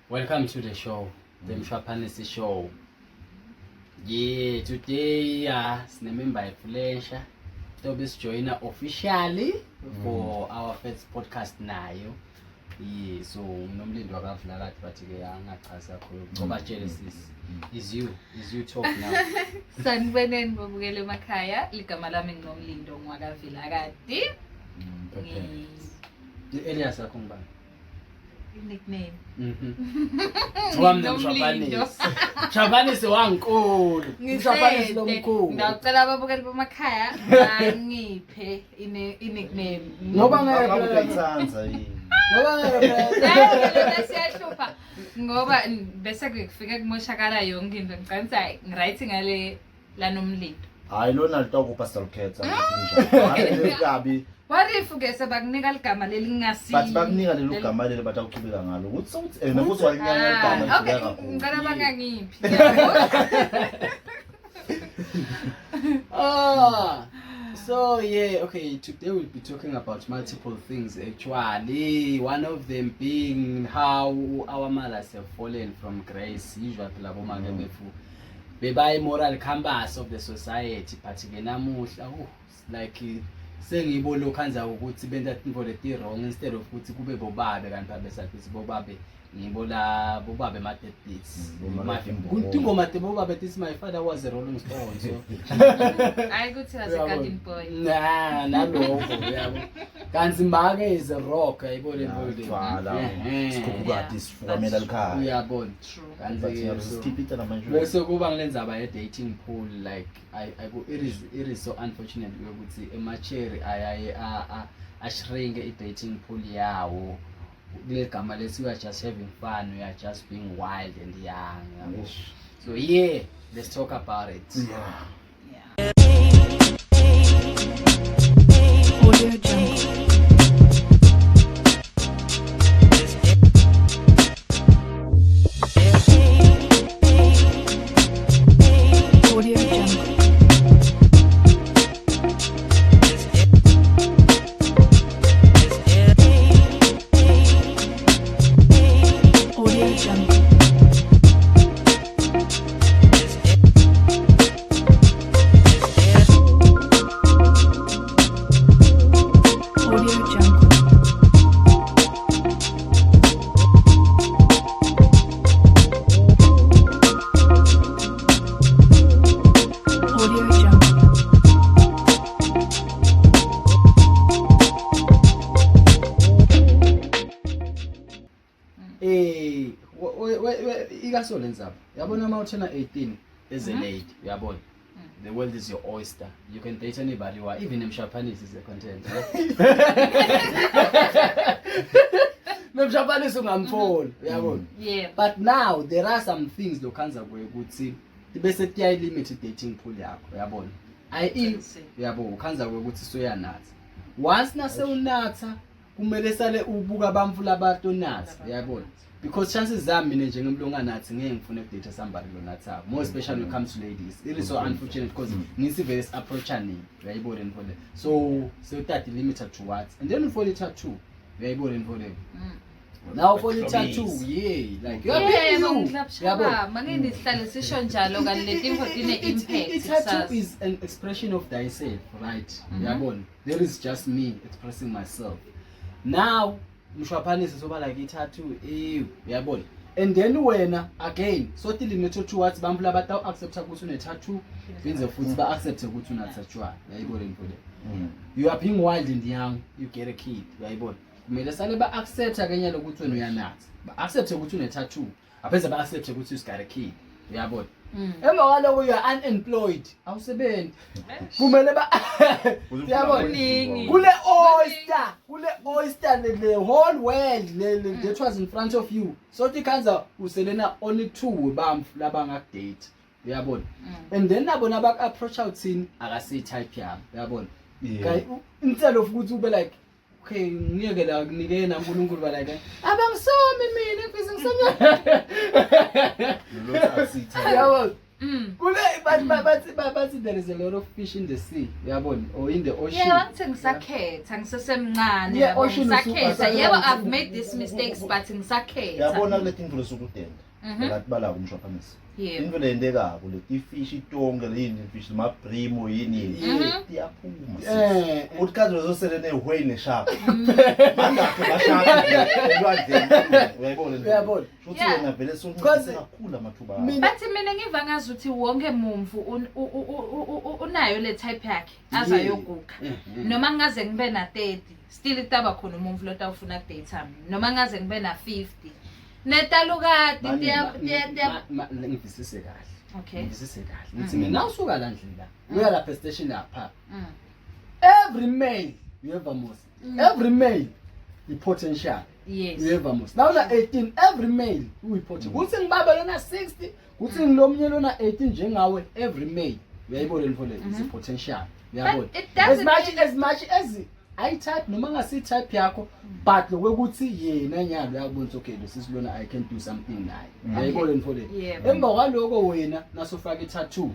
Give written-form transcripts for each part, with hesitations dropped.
Welcome to the show, the Mshwapanisi show. Yeah, today sinemember eFlesha. Tobe joiner officially for our first podcast nayo. Yeah, so nomlindo wakavula kathi bathi ke angachaza kakhulu. Ngoba jealousy is you talk now. Saniboneni bobukele emakhaya, ligama lami nginomlindo ngwakavila kati. Elias yakho ngibani? Nickname. Wami Mshwapanisi. Mshwapanisi wankulu. Mshwapanisi lomkhulu. Ngicela ababukeli bemakhaya bangiphe nickname. Ngoba ngayitsanza yini. Siyashupha ngoba bese kufika kumoshakala yonke into ngicela ngiright ngale lanomlindo. Hayi lona litoko pastor Khetsa nje. Kabi. What if ugese bakunika ligama lelingasi? Bathi bakunika lelo gama lelo bathi akuchubeka ngalo. Ukuthi ukuthi walinyanya igama okay, kakhulu. ngicela bangangiphi. So yeah, okay, today we'll be talking about multiple things actually. One of them being how our mothers have fallen from grace. Usually labo mangebefu bebayi moral compass of the society particularly namuhla like sengibo lokhanza ukuthi benta into leti wrong instead of ukuthi kube bobabe kanti babesathi bobabe ngibola bobabe ma deeds ingoma te bobabe this my father was a rolling stone so I go to as a garden boy naloko yabo kanti mbake is a rock ayibone vala sikukati sifukamela likhaya uyabona kanti sikhipita namanje bese kuba ngilendzaba ye dating pool like it is so unfortunate ukuthi emacheri ayaye ashringe I dating pool yawo legama lesi we are just having fun, we are just being wild and young. So yeah, let's talk about it. Yeah. Audio Jungle. Audio Jungle. Ikaso lenzaba yabona uma uthena 18 as a lady uyabona the world is your oyster, you can date anybody you are, even Mshwapanisi is a content Mshwapanisi ungamfona uyabona Yeah, but now there are some things lokhanza ukuthi bese tiya limit dating pool yakho uyabona yabo ukhanza ukuthi soyanatha once nase unatha kumele sale ubuka abamfula abantu natha uyabona because chances zami mina njengemlunga nathi ngeke ngifune ukudate somebody lonatha more especially when it comes to ladies. It is so unfortunate because ngisi very approaching uyayibona mfowethu so that limited to what and then for the tattoo uyayibona mfowethu now for the tattoo yeah like you are yabo mangeni sihlale sisho njalo kanti letinto tine impact. Tattoo is an expression of thyself, right? Uyabona there is just me expressing myself. Now Mshwapanisi soba like i-tattoo uyabona and then wena again so till limit towards bamphula bathu accept ukuthi une tattoo benze futhi ba accept ukuthi una tattoo uyayibona mfowethu you are being wild and young, you get a kid uyayibona kumele sale ba accept akanye lokuthi wena uyanatha ba accept ukuthi une tattoo apheze ba accept ukuthi you got a kid uyabona emva kwaloko you are unemployed awusebenzi kumele ba uyabona kule oyster the whole world that was in front of you so tikhanza uselena only two bamfu labangakudate uyabona and then nabona bak approach out thini akasi type yami uyabona instead of ukuthi ube like okay ngiyeke la kunike na uNkulunkulu ba like abangisomi mina mfisi ngisomya lo asitha yabo kule but there is a lot of fish in the sea, or in the ocean. Yeah, ngisakhetha ngisesemncane Yeah, yabo, ocean ngisakhetha. usuka- Yebo, I've made these mistakes but ngisakhetha. Yabona le tinto lesukudenda. Ngathi bala umshophanisi. Yebo. Into lendekako le fish itonge le fish ma primo yini iyaphuma. Utkazi uzosele ne whale ne shark. Manda ba shark elwandle. Uyayibona? Futhi wena vele sokuncedisa kakhulu amathuba. Bathi mina ngiva ngazi ukuthi wonke mumvu unayo le type yakhe azayoguga. Noma ngaze ngibe na 30, still itaba khona umumvu lo tawufuna kudateami. Noma ngaze ngibe na 50. Netalukati ngivisise kahle. Okay. Ngivisise kahle. Ngithi mina usuka la ndlela. Uya lapha station lapha. Every male you ever must. Every male the potential. Yes. You ever must. Now na 18 every male uyi potential. Kuthi ngibaba lona 60, kuthi ngilomnye lona 18 njengawe every male. Uyayibona mfowethu is a potential. Uyabona. As much as I type noma ngasi type yakho but lokuthi yena nyalo yakubona okay lo sisilona I can do something naye. Uyayibona mfowethu. Emva kwaloko wena nasufaka i-tattoo.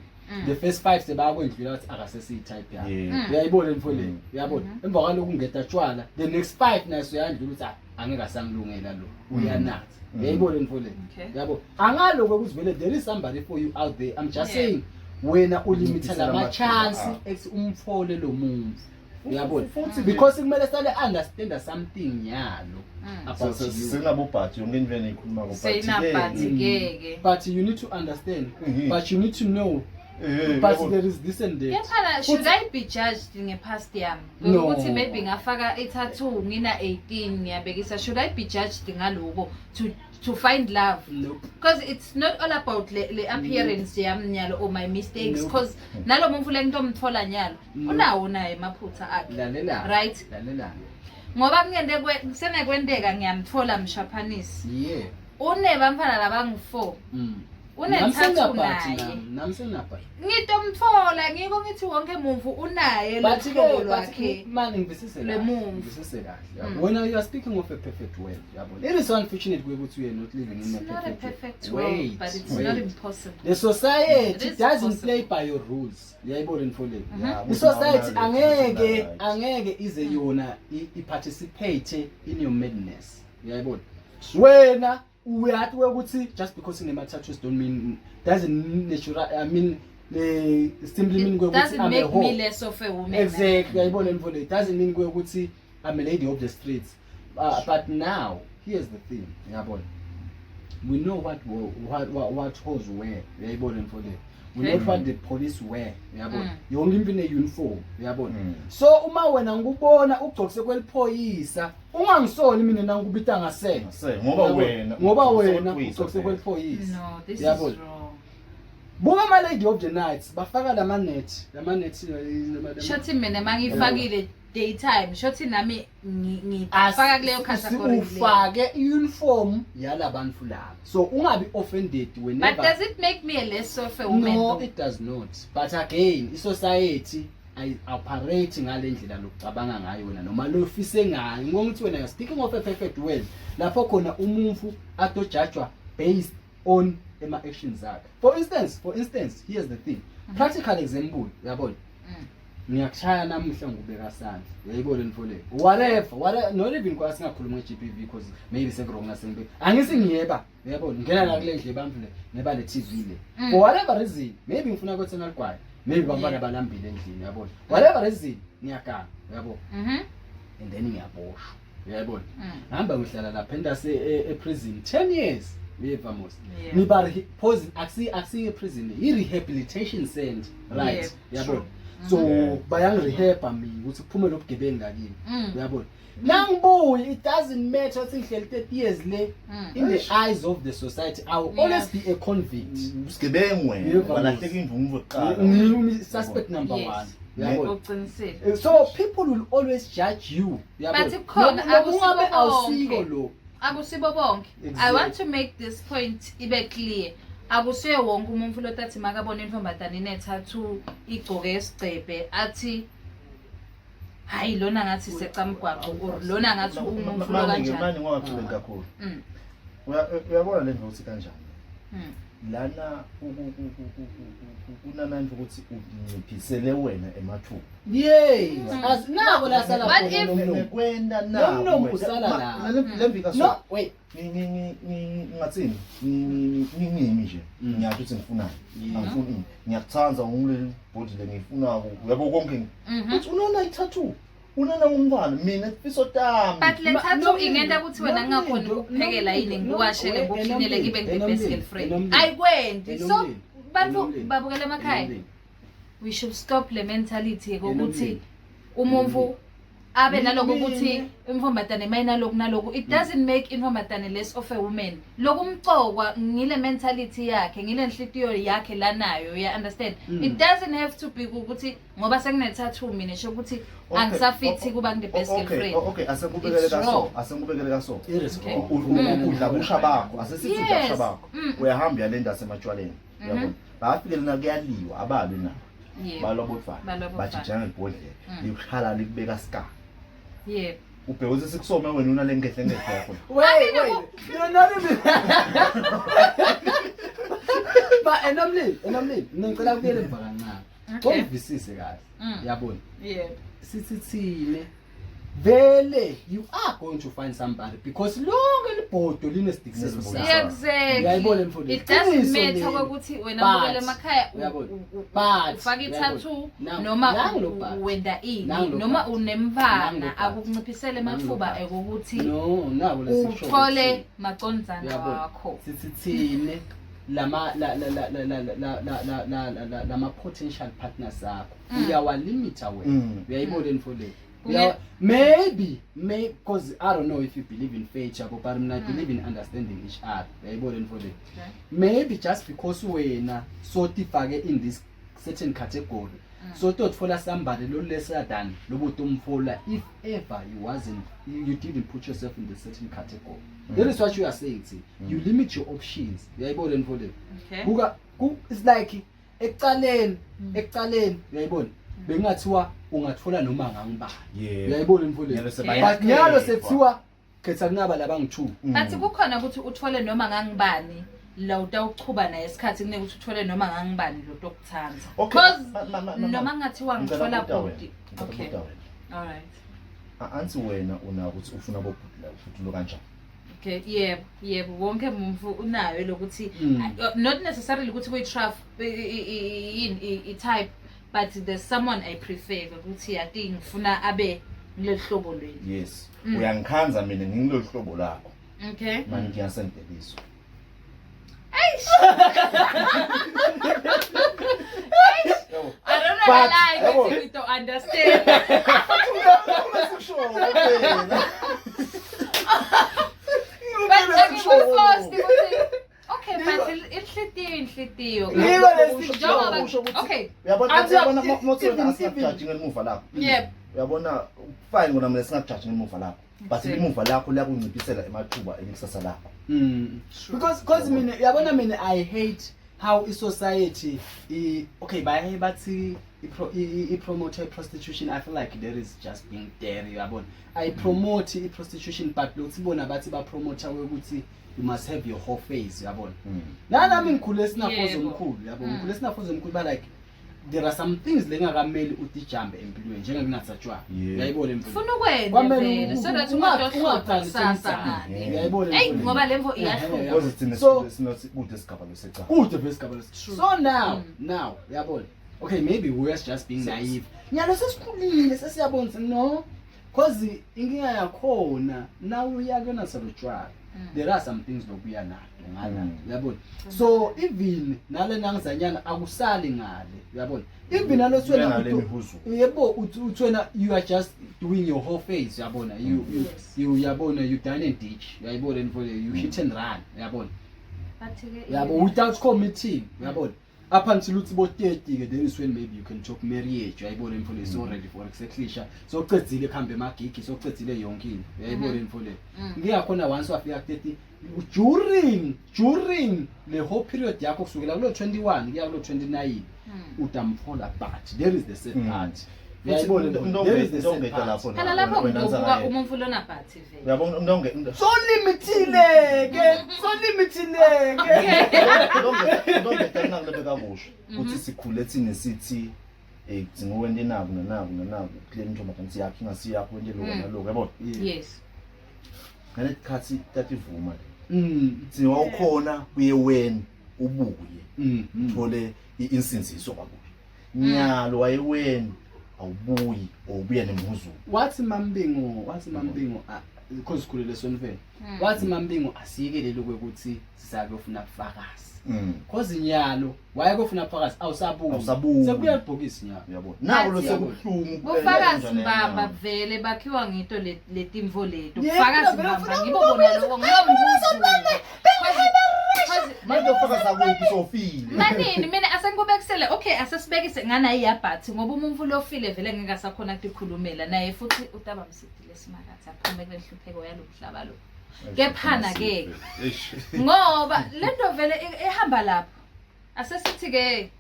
The first 5 sebakwendlula ukuthi akasesi type yakho. Uyayibona mfowethu. Uyabona. Emva kwaloko ungeta tshwala the next 5 naso uyandlula ukuthi angeke asangilungela lo. Uyanathi. Uyayibona mfowethu. Uyabo. Angaloko ukuthi vele there is somebody for you out there. I'm just saying wena ulimita lama chance ex umfole lo muntu. Uyabona because kumele sale understand something yalo about you. Sinabobhathi yonke into enikhuluma ngobhathi. But you need to understand, but you need to know. But there is this and that. Yeah, should I be judged in a past yam? No. Ukuthi maybe ngafaka i-tattoo ngina 18 ngiyabekisa, should I be judged ngaloko to find love? Nope. Because it's not all about the appearance yami nyalo or my mistakes, because nalo muntu le nto mthola nyalo unawo naye maphutha akhe. Lalela. Right? Lalela. Ngoba kusene kwendeka ngiyamthola mshaphanisi. Yeah. Unebamfana labangu4. Unethathu naye. Namsenapha. Ngitomthola ngiko ngithi wonke mumvu unaye lo tholo lwakhe. Man ngivisise Le move. Ngivisise kahle. When you are speaking of a perfect world, yabo. It is unfortunate ukuthi we are not living in It's not a perfect world. world, but it's not impossible. The society It is doesn't possible. play by your rules. Uyayibona mfowethu. The society angeke ize yona participate in your madness. Uyayibona. Wena uyathi ukuthi just because ine tattoos don't mean doesn't natural simply mean Doesn't I'm a make hoe. me less of a woman. Exactly. Uyayibona mfowethu. It doesn't mean ukuthi I'm a lady of the streets. But now here's the thing. Uyayibona. We know what hoes wear. Uyayibona mfowethu. We know what the police wear. Uyayibona. Yonke into ine uniform. Uyayibona. So uma wena ngikubona ugcokise kweliphoyisa ungangisoli mina nangikubita ngase. Ngoba wena ugcokise kweliphoyisa. No, this Uyayibona. is wrong. Buka ama lady of the nights bafaka lama net Shothi mina mangifakile daytime, shothi nami ngifaka kuleyo category. ufake uniform yalabantu laba. So ungabi offended whenever. But does it make me a less of a woman? No, though? it does not. But again, society I operating ngale ndlela lokucabanga ngayo wena noma lo ufise ngayo. Ngokuthi wena speaking of a perfect world, lapho khona umuntu atojudgwa based on ema actions akhe. For instance, here's the thing. Practical example, uyabona? Ngiyakushaya namuhla ngubeka sandla. Uyayibona mfowethu. Whatever, not even kwa singakhuluma nge-GBV because maybe sekurong nasengibe. Angisi ngiyeba, uyabona? Ngena la kule ndle bamfule neba le TV le. For whatever reason, maybe ngifuna ukuthi nalgwaye. Maybe bambana balambile endlini, uyabona? Whatever reason, ngiyakanga, uyabona? And then ngiyaboshwa. Uyayibona? Hamba ngihlala lapha endase e-prison 10 years. Uyevamos. Niba pause akusi prison, i-rehabilitation center, right? Uyabona? So bayang rehab mina ukuthi kuphume lobugebengu ngakini. Uyabona? Nangibuye it doesn't matter ukuthi ngihleli 30 years le in the eyes of the society I will always be a convict. Usigebengu wena walahleka imvumo yokuqala. Suspect number 1. Uqinisile. So people will always judge you. But ikhona awusiko lo. Akusibo bonke. I want to make this point ibe clear. Akusiye wonke umuntu lotathi makabona intombatana inethathu igcoke esigcebe athi hayi lona ngathi secamgwaqo or lona ngathi umuntu lo kanjani. Manje ngoba kakhulu. Uyabona le ndlovu kanjani? lana kunamanje ukuthi unciphisele wena emathuba. Yes. Asinabo la sala But if- khona Kwenda no usala la. Lemvika No, wait. ngingathini ngingimi nje ngiyathi ukuthi ngifunani angifuni ngiyakuthanza ngileli body le ngifuna uyabo konke uthi unona i-tattoo unona umntwana mina ifiso tami But le tattoo ingenda ukuthi wena ngakhona ukuphekela yini ngiwashele ngokuklinele ngibe ngi-best girlfriend. Ayikwendi. So bantu babukela emakhaya. We should stop le mentality ukuthi umuntu abe naloko ukuthi imfombatane mayinaloko naloko. It doesn't make imfombatane less of a woman. Lokho umcokwa ngile mentality yakhe, ngile nhliziyo yakhe lanayo, you understand? It doesn't have to be ukuthi ngoba sekune tattoo mina sho ukuthi angisafithi kuba ngi best girlfriend. Okay, asekubekele kaso. Udla busha bakho, asesithi udla busha bakho. Uyahamba yalenda sematshwaleni. Uyabona? Bafikele na kuyaliwa ababe na. Balobotfana. Bathi njenge ibhodlela. Likhala likubeka ska. Yep. Ubheka sikusome wena una lengehle yakho. Wait. You're not even. But enomlini. Ngicela ukuyele emva kancane. Okay. Kongivisise kahle. Yabona? Yep. Sithini vele you are going to find somebody because lonke libhodo linesidikiselo Exactly. It doesn't matter ukuthi wena ubukele emakhaya ufaka i-tattoo noma wenda ini noma unemvana akukunciphisele emathuba ekokuthi uthole macondzana wakho. Sithini lama potential partners akho uyawalimita wena uyayibona mfowethu. Maybe because I don't know if you believe in fate, but I believe in understanding each other. Maybe just because we're so in this certain category, so to follow somebody no lesser than if ever you didn't put yourself in the certain category. That is what you are saying. You limit your options. It's like eqaleni uyayibona bengathiwa ungathola noma ngangibani uyayibona mfowethu but nyalo sekuthiwa khetha kunaba labang2 bathi kukhona ukuthi uthole noma ngangibani la utawuchuba naye isikhathi kuneke ukuthi uthole noma ngangibani lo dokuthanza because noma ngathiwa ngithola body. Okay, all right. Ansi wena una ukuthi ufuna bobhudla futhi lo kanjani. Okay, yebo wonke umuntu unayo lokuthi not necessarily ukuthi kuyi-traf i-type, but there's someone I prefer ukuthi yati ngifuna abe ngilolu hlobo lweni. Yes. Uyangikhanza mina ngilolu hlobo lakho. Okay. Manje ngiyasendeliso. I don't know why you don't understand. Okay, but inhlitiyo. Okay. Uyabona mothweni asijudge ngemuva lakho. Yep. Uyabona fine ngona mina singajudge ngemuva lakho. But imuva lakho liyakunciphisela emathuba ekusasa lakho. Because mina I hate how society okay by bathi promote prostitution. I feel like there is just being there yabona. I promote prostitution but lotsibona bathi ba promote ukuthi you must have your whole face yabona. Nami ngikhule sinafozo omkhulu yabona. Ngikhule sinafozo omkhulu ba like there are some things lengakameli uthi jambe empilweni njenge kunatsathwa uyayibona empilweni ufuna ukwenza vele so that ungadohlupha sasa uyayibona hey ngoba lemvo iyahluka positive kude sigaba loseca kude besigaba loseca so now uyabona okay maybe we are just being naive nyalo sesikhulile sesiyabona no cause inkinga yakhona now uyakena salotshwala there are some things lokuya nazo ngala uyabona so even nale nangizanyana akusali ngale uyabona even nalothwena yebo uthwena you are just doing your whole face uyabona you yabona you done and ditch uyayibona you hit and run uyabona yabo without committing uyabona up until uthi bo 30 ke then is when maybe you can talk marriage uyayibona mfowethu so ready for exactly so qedzile kuhambe emagigi so qedzile yonke into uyayibona mfowethu ngiyakhona once wafika ku 30 during the whole period yakho kusukela kulo 21 kuya kulo 29 utamfola but there is the set part uyayibona there is the set part lapho ngokuba umuntu lona but vele uyabona so limitile ke so limitineke. Ngibe kabusha ukuthi sikhule thina sithi kudzinga wente naku kule ntombazane siyakho ingasiyakho wente lokho nalokho yabona. Yes. Ngalekhathi tativuma le wawukhona kuye wena ubuye uthole insinziso kwakuye nyalo wayeweni awubuyi obuya nemuzulu. Wathi Mambingo because sikhulele sonvele. Wathi Mambingo asiyekelele ukuthi sisabe ufuna ubufakazi. Because inyalo wayekofuna ubufakazi awusabuzi. Sekubuya ibhokisi nyalo uyabona. Nawo lo sekubuhlungu. Bufakazi mbamba vele bakhiwa ngito letimvo leto. Bufakazi mbamba ngibo bona lokho ngiyombuzo. Manje ufakazi akuphi sofile. Manini mina asengikubekisele okay asesibekise ngana iyabhathi ngoba umuntu lofile vele ngeke asakhona ukukhulumela naye futhi utaba msidile simakatha aphume kule nhlupheko yalomhlaba lo. Kephana ke ngoba lento vele ehamba lapho asesithi ke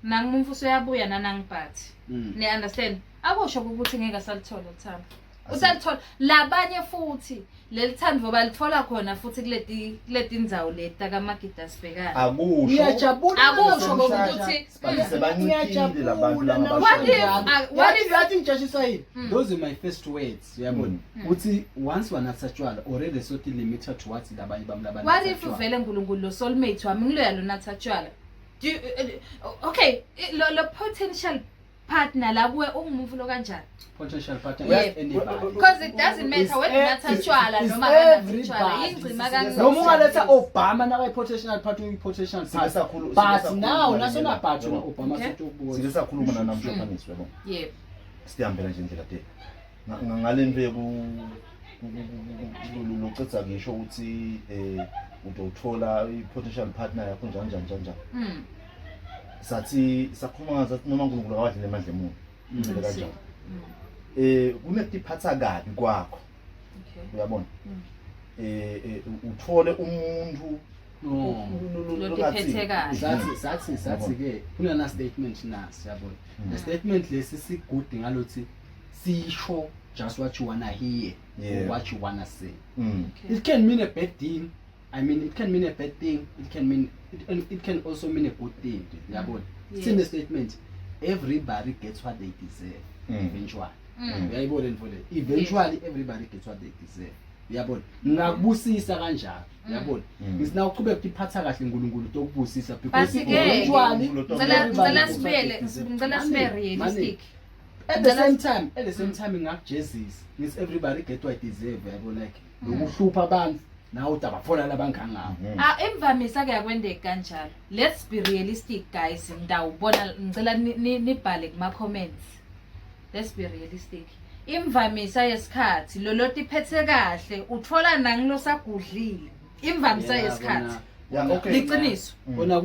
nangumfuso yabuya nanangibhathi ne understand akusho ukuthi ngeke asalithola uthando usalithola labanye futhi lelithandvo balithola khona futhi kuleti ndzawo leta kaMagida sibhekana akusho ngiyajabula akusho ukuthi sebancikile labantu what if yathi ngijashisa yini those are my first words uyabona uthi once wanathatshwala already sothi limited towards labanye bamlabana what if vele uNkulunkulu lo soulmate wami ngiloya lo nathatshwala okay lo potential partner la kuwe ungumuntu lo kanjani potential partner yes anybody because it doesn't matter whether nathatshwala noma kanathatshwala ingcima kanjani noma ungaletha Obama na potential partner potential partner but now nasona part Obama sothi ukubuza sike sakhuluma namhlokaniswe yabo yebo sihambela nje indlela te ngalento yeku loqedza ngisho ukuthi utothola i-potential partner yakho njani sathi sakhuluma ngathi noma uNkulunkulu awadlile emandla emuntu indlela kanjani kunetiphatha kabi kwakho uyabona uthole umuntu lotiphethe kahle sathi ke kunana statement nasi yabona the statement lesi sigudi ngalothi sisho just what you wanna hear or what you wanna say. It can mean a bad thing. I mean, it can mean a bad thing. It can also mean a good thing. Yabona. It's in the statement. Everybody gets what they deserve. Eventually. Yabona mfowethu. Eventually everybody gets what they deserve. Yabona. Ngakubusisa kanjalo. Yabona. Ngisina uqhubeka ukuphatha kahle uNkulunkulu tokubusisa because eventually ngicela sibe realistic. At the same time ngakujezisa. Means everybody get what they deserve. Yabona like ukuhlupha abantu nawe utabafona labangangabo. Imvamisa kuyakwendeka kanjalo. Let's be realistic guys. Ndawubona ngicela nibhale kuma comments. Let's be realistic. Imvamisa yesikhathi loloti phethe kahle uthola nangilo sagudlile. Imvamisa yesikhathi. Liqiniso. Bona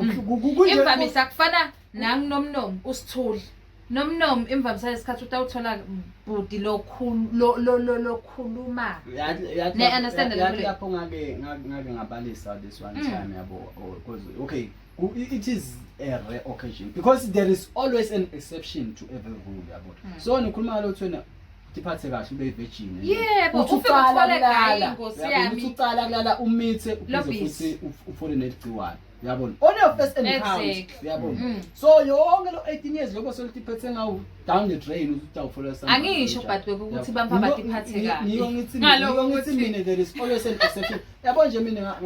imvamisa kufana nanginomnomo usithuli. Nomnom imvamisa yesikhathi utawuthola budi lokhuluma. Ne understand lapho ngake ngabalisa this one time yabo because okay it is a rare occasion because there is always an exception to every rule yabo. So nikhuluma lo thwena tiphathe kahle ube virgin. Yebo ufika gayi inkosi yami. Uqala kulala umithe ukuze futhi ufole neligciwane. Yabona on your first encounter yabona so yonke lo 18 years lokho solitiphethe ngawo down the drain utawufola something angisho but ukuthi bampa batiphathe kahle ngiyokuthi mina there is always an exception yabona nje mina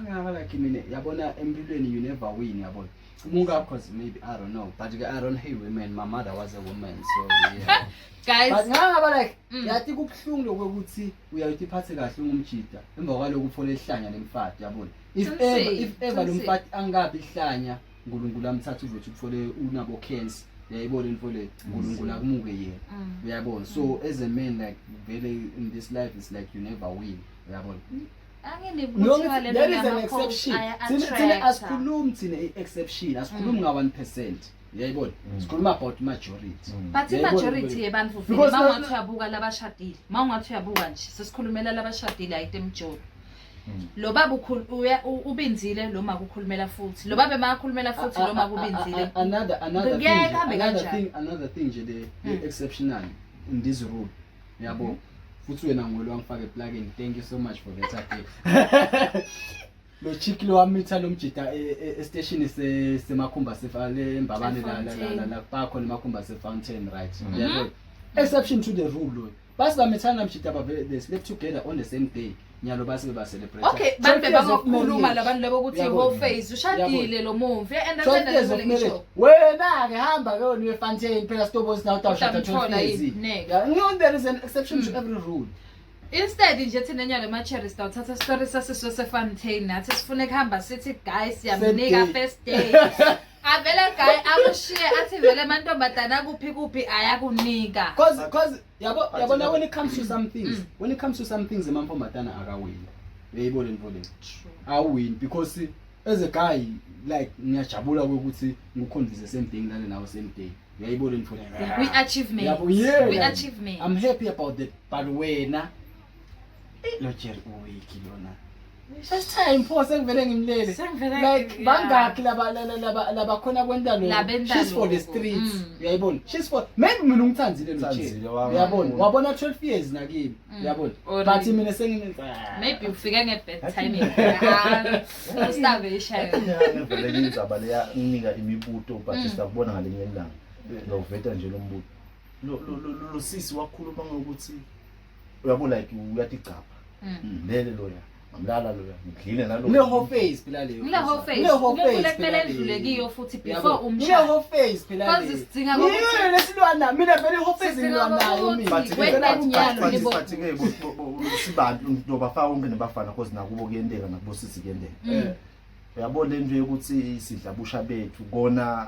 ngaka like mina yabona empilweni you never win yabona umunga because maybe I don't know but I don't hate women my mother was a woman so yeah guys but ngaba like yathi kubhlungu lokuthi uyayitiphathe kahle ngumjida emva kwaloko ufola ehlanya lemfati yabona if ever lomfati angabi ihlanya uNkulunkulu amthatha uzothi kufole unabo cancer yayibona infole uNkulunkulu akumuke yena uyabona so as a man like very in this life it's like you never win uyabona there is an exception thina asikhulumi thina exception asikhulumi nga 1% yayibona sikhuluma about majority but majority yebantu vele mawungathi uyabuka labashadile mawungathi uyabuka nje sesikhulumela labashadile ayitemjolo lo baba ubinzile lo makukhulumela futhi lo baba emakhulumela futhi lo makubinzile another thing nje the exceptional in this rule yabo futhi wena ngolo wangifaka eplugin thank you so much for that lo chick lo wamitha lo mjida station semakhumba sefale embabane la bakho nemakhumba se fountain right yabo exception to the rule lo basi bamithana mjida they slept together on the same day nyalo basi ba celebrate okay bantu bangakhuluma labantu labo ukuthi whole phase ushadile lo movie and then ngisho wena ke hamba ke niwe fountain phela stobos now utashada 12 days yeah no there is an exception to every rule. Instead nje thina nyalo ma-cherry star uthatha story sasiso se-fountain nathi sifune kuhamba sithi guys siyamnika first day avela guy akushiye athi vele amantombazana kuphi ayakunika cause yabona when it comes to some things amantombazana akawini uyayibona mfowethu awini because as a guy like ngiyajabula ukuthi ngikhonvise the same thing nale nawe same day uyayibona mfowethu we achievement I'm happy about that but wena lo Jerry uwiki lona first time pho sengivele ngimlele like bangakhi laba khona kwenta lo she's for the streets uyayibona she's for maybe mina ungithanzile lo Jerry uyabona wabona 12 years nakimi uyabona but mina maybe ufika ngebad timing starvation ngivele ngizaba leya nginika imibuto but sisakubona ngalenye ilanga ngaveta nje lo mbuto lo sisi wakhuluma ngokuthi uyabona like uyatigcapha lele loya amlala loya ngidlile nalo le whole face phela leyo le whole face umuntu kumele edlulekiyo futhi before umshado le whole face phela leyo cause sidinga ukuthi lesilwana mina vele whole face ngilwanayo mina but ke sibantu ndobafaka ungene bafana cause nakubo kuyendeka nakubo sisi kuyendeka uyabona le nto yokuthi isidla busha bethu kona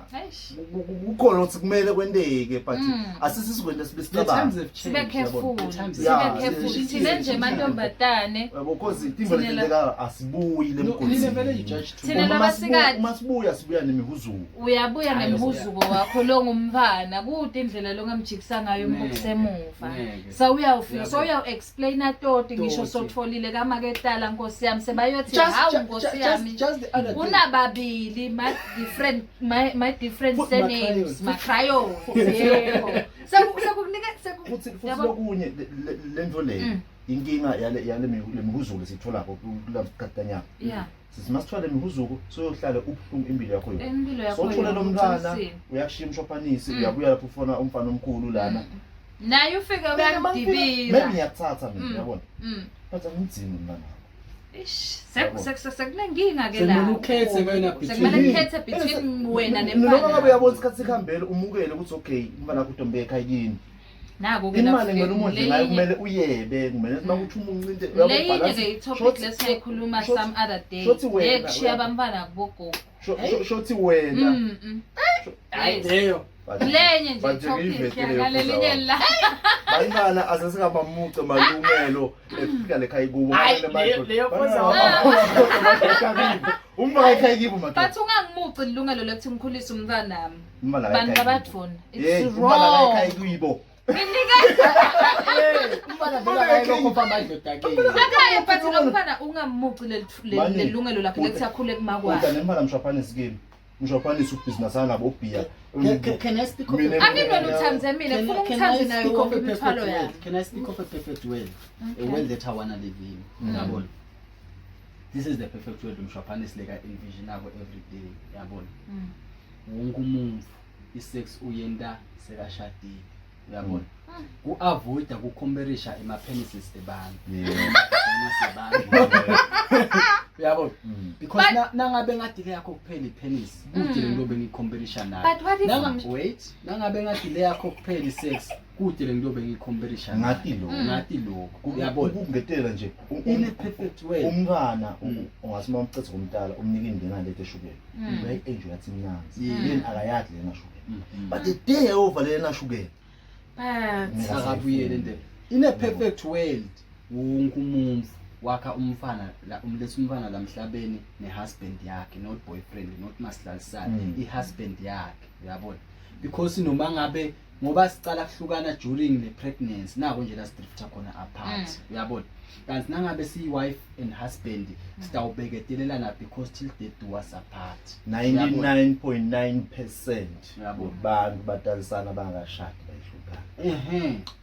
ukhona ukuthi kumele kwendeke but asisikwenda sibesicabanga sibe careful thina nje mantombazane yabo cause itimbo lendeka asibuyi lemkhosini thina labasikade masibuya sibuya nemihuzuko uyabuya nemihuzuko wakho lo ngumvana kude indlela longamjikisa ngayo umbukusemuva so uyawufika so uyaw explain toti ngisho sotfolile kamaketala nkosi yami sebayothi hawu nkosi yami unababili my different surnames makrayo yebo sekukunika futhi lokunye lento le inkinga yale mihuzuko sithola kulakhatanyana simasithola mihuzuko soyohlala ubuhlungu impilo yakho yonke so uthola lo mntwana uyakushiya umshophanisi uyabuya lapho ufona umfana omkhulu lana naye ufika uyamdibira maybe ngiyathatha mina uyabona but angimdzini mntwana sekunenkinga ke la sekumele ukhethe between wena noma nemfana ngabe uyabona isikhathi sikhambele umukele ukuthi okay umfana wakho ntombi ekhaya kini nako ke imali ngelo umuntu ngayo kumele uyebe kumele makuthi umuncinte leyinye ke itopic lesikhuluma some other day ekushiya abamfana kubogogo shothi wena hayi leyo lenye nje topic ngalelinye la bantwana asesingamamuce malungelo efika lekhaya kubo leyo phoza umba ekhaya kibo madoda but ungangimuci ilungelo lokuthi ngikhulise umntwana nami umba bantu abathona it's umba wrong ekhaya kuyibo umfana vela lokho phambi kodake akaye but lo mfana ungamuci lelungelo lakhe lekuthi akhule kumakwakhe kodwa nemali mshophanisi kimi mshophanisi ubusiness nabo bia can I speak of uthanze mina ufuna ukuthanze nayo wonke imithwalo yakhe can I speak of a perfect world a world that I wanna live in yabona this is the perfect world mshophanisi leka envision nabo every day yabona wonke umuntu isex uyenda sekashadile uyabona ku-avoida ku-comparisha ema-penises ebantu uyabona because nangabe ngadile yakho kuphela i-penis kude le nto bengiyi-comparisha nayo wait nangabe ngadile yakho kuphela i-sex kude le nto bengiyi-comparisha ngati lokho uyabona ukungetela nje in a perfect way umntwana ungasima umcethe ngomntala umnika indena lethe eshukela uyayi-enjoy yathi mnanzi yini akayadli lena shukela but the day over lena shukela akabuyele nje in a perfect world wonke umuntu wakha umfana la umlethe umfana lamhlabeni nehusband yakhe not boyfriend not masihlalisana ihusband yakhe uyabona because noma ngabe ngoba sicala kuhlukana during the pregnancy nako nje la strifta khona apart uyabona kanti nangabe siyi-wife and husband sitawubeketelelana because till death do us apart 99.9% abantu batalisana bangashadi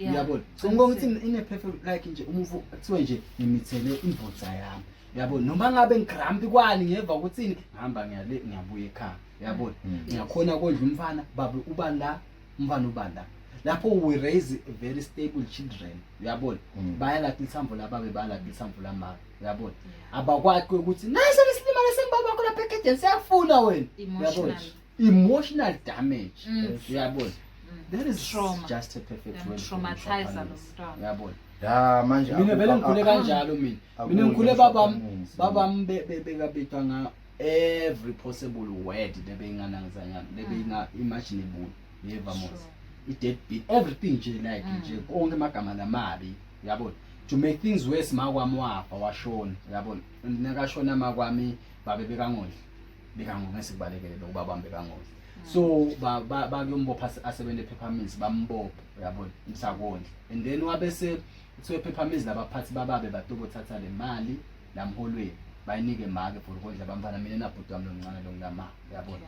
uyabona so ngikuthi in a perfect like nje umuvu kuthiwe nje ngimithele imvutsa yami yabo noma ngabe ngigrampi kwani ngeva ukuthini ngihamba ngiyale ngiyabuya ekhaya yabo ngiyakhona kodla umfana babe uba la umfana uba la lapho we raise very stable children yabo bayala ithambo lababe bayala ithambo lama yabo abakwazi ukuthi nase lesilima lesembaba bakho lapha ekhedeni siyafuna wena yabo emotional damage yabo that is trauma. just a perfect word Traumatize lo mntwana yabo ya manje mina vele ngikhule kanjalo mina ngikhule babam bekabetwa nga every possible word lebeyinganangizanya lebeyinga imaginable yevamos i-deadbeat everything nje like nje konke amagama lamabi yabo to make things worse makwami wafa washona yabo nakashona makwami babe bekangodla ngesikubalekele lokubabambe kangodla so bakuyombopha asebenze peppermints bambopha yabo msakondla and then wabese kuthiwe peppermints labaphathi bababe batobothatha le mali lamholweni bayinike make for ukondla bamfana mina nabhuti wami lomncane longama yabo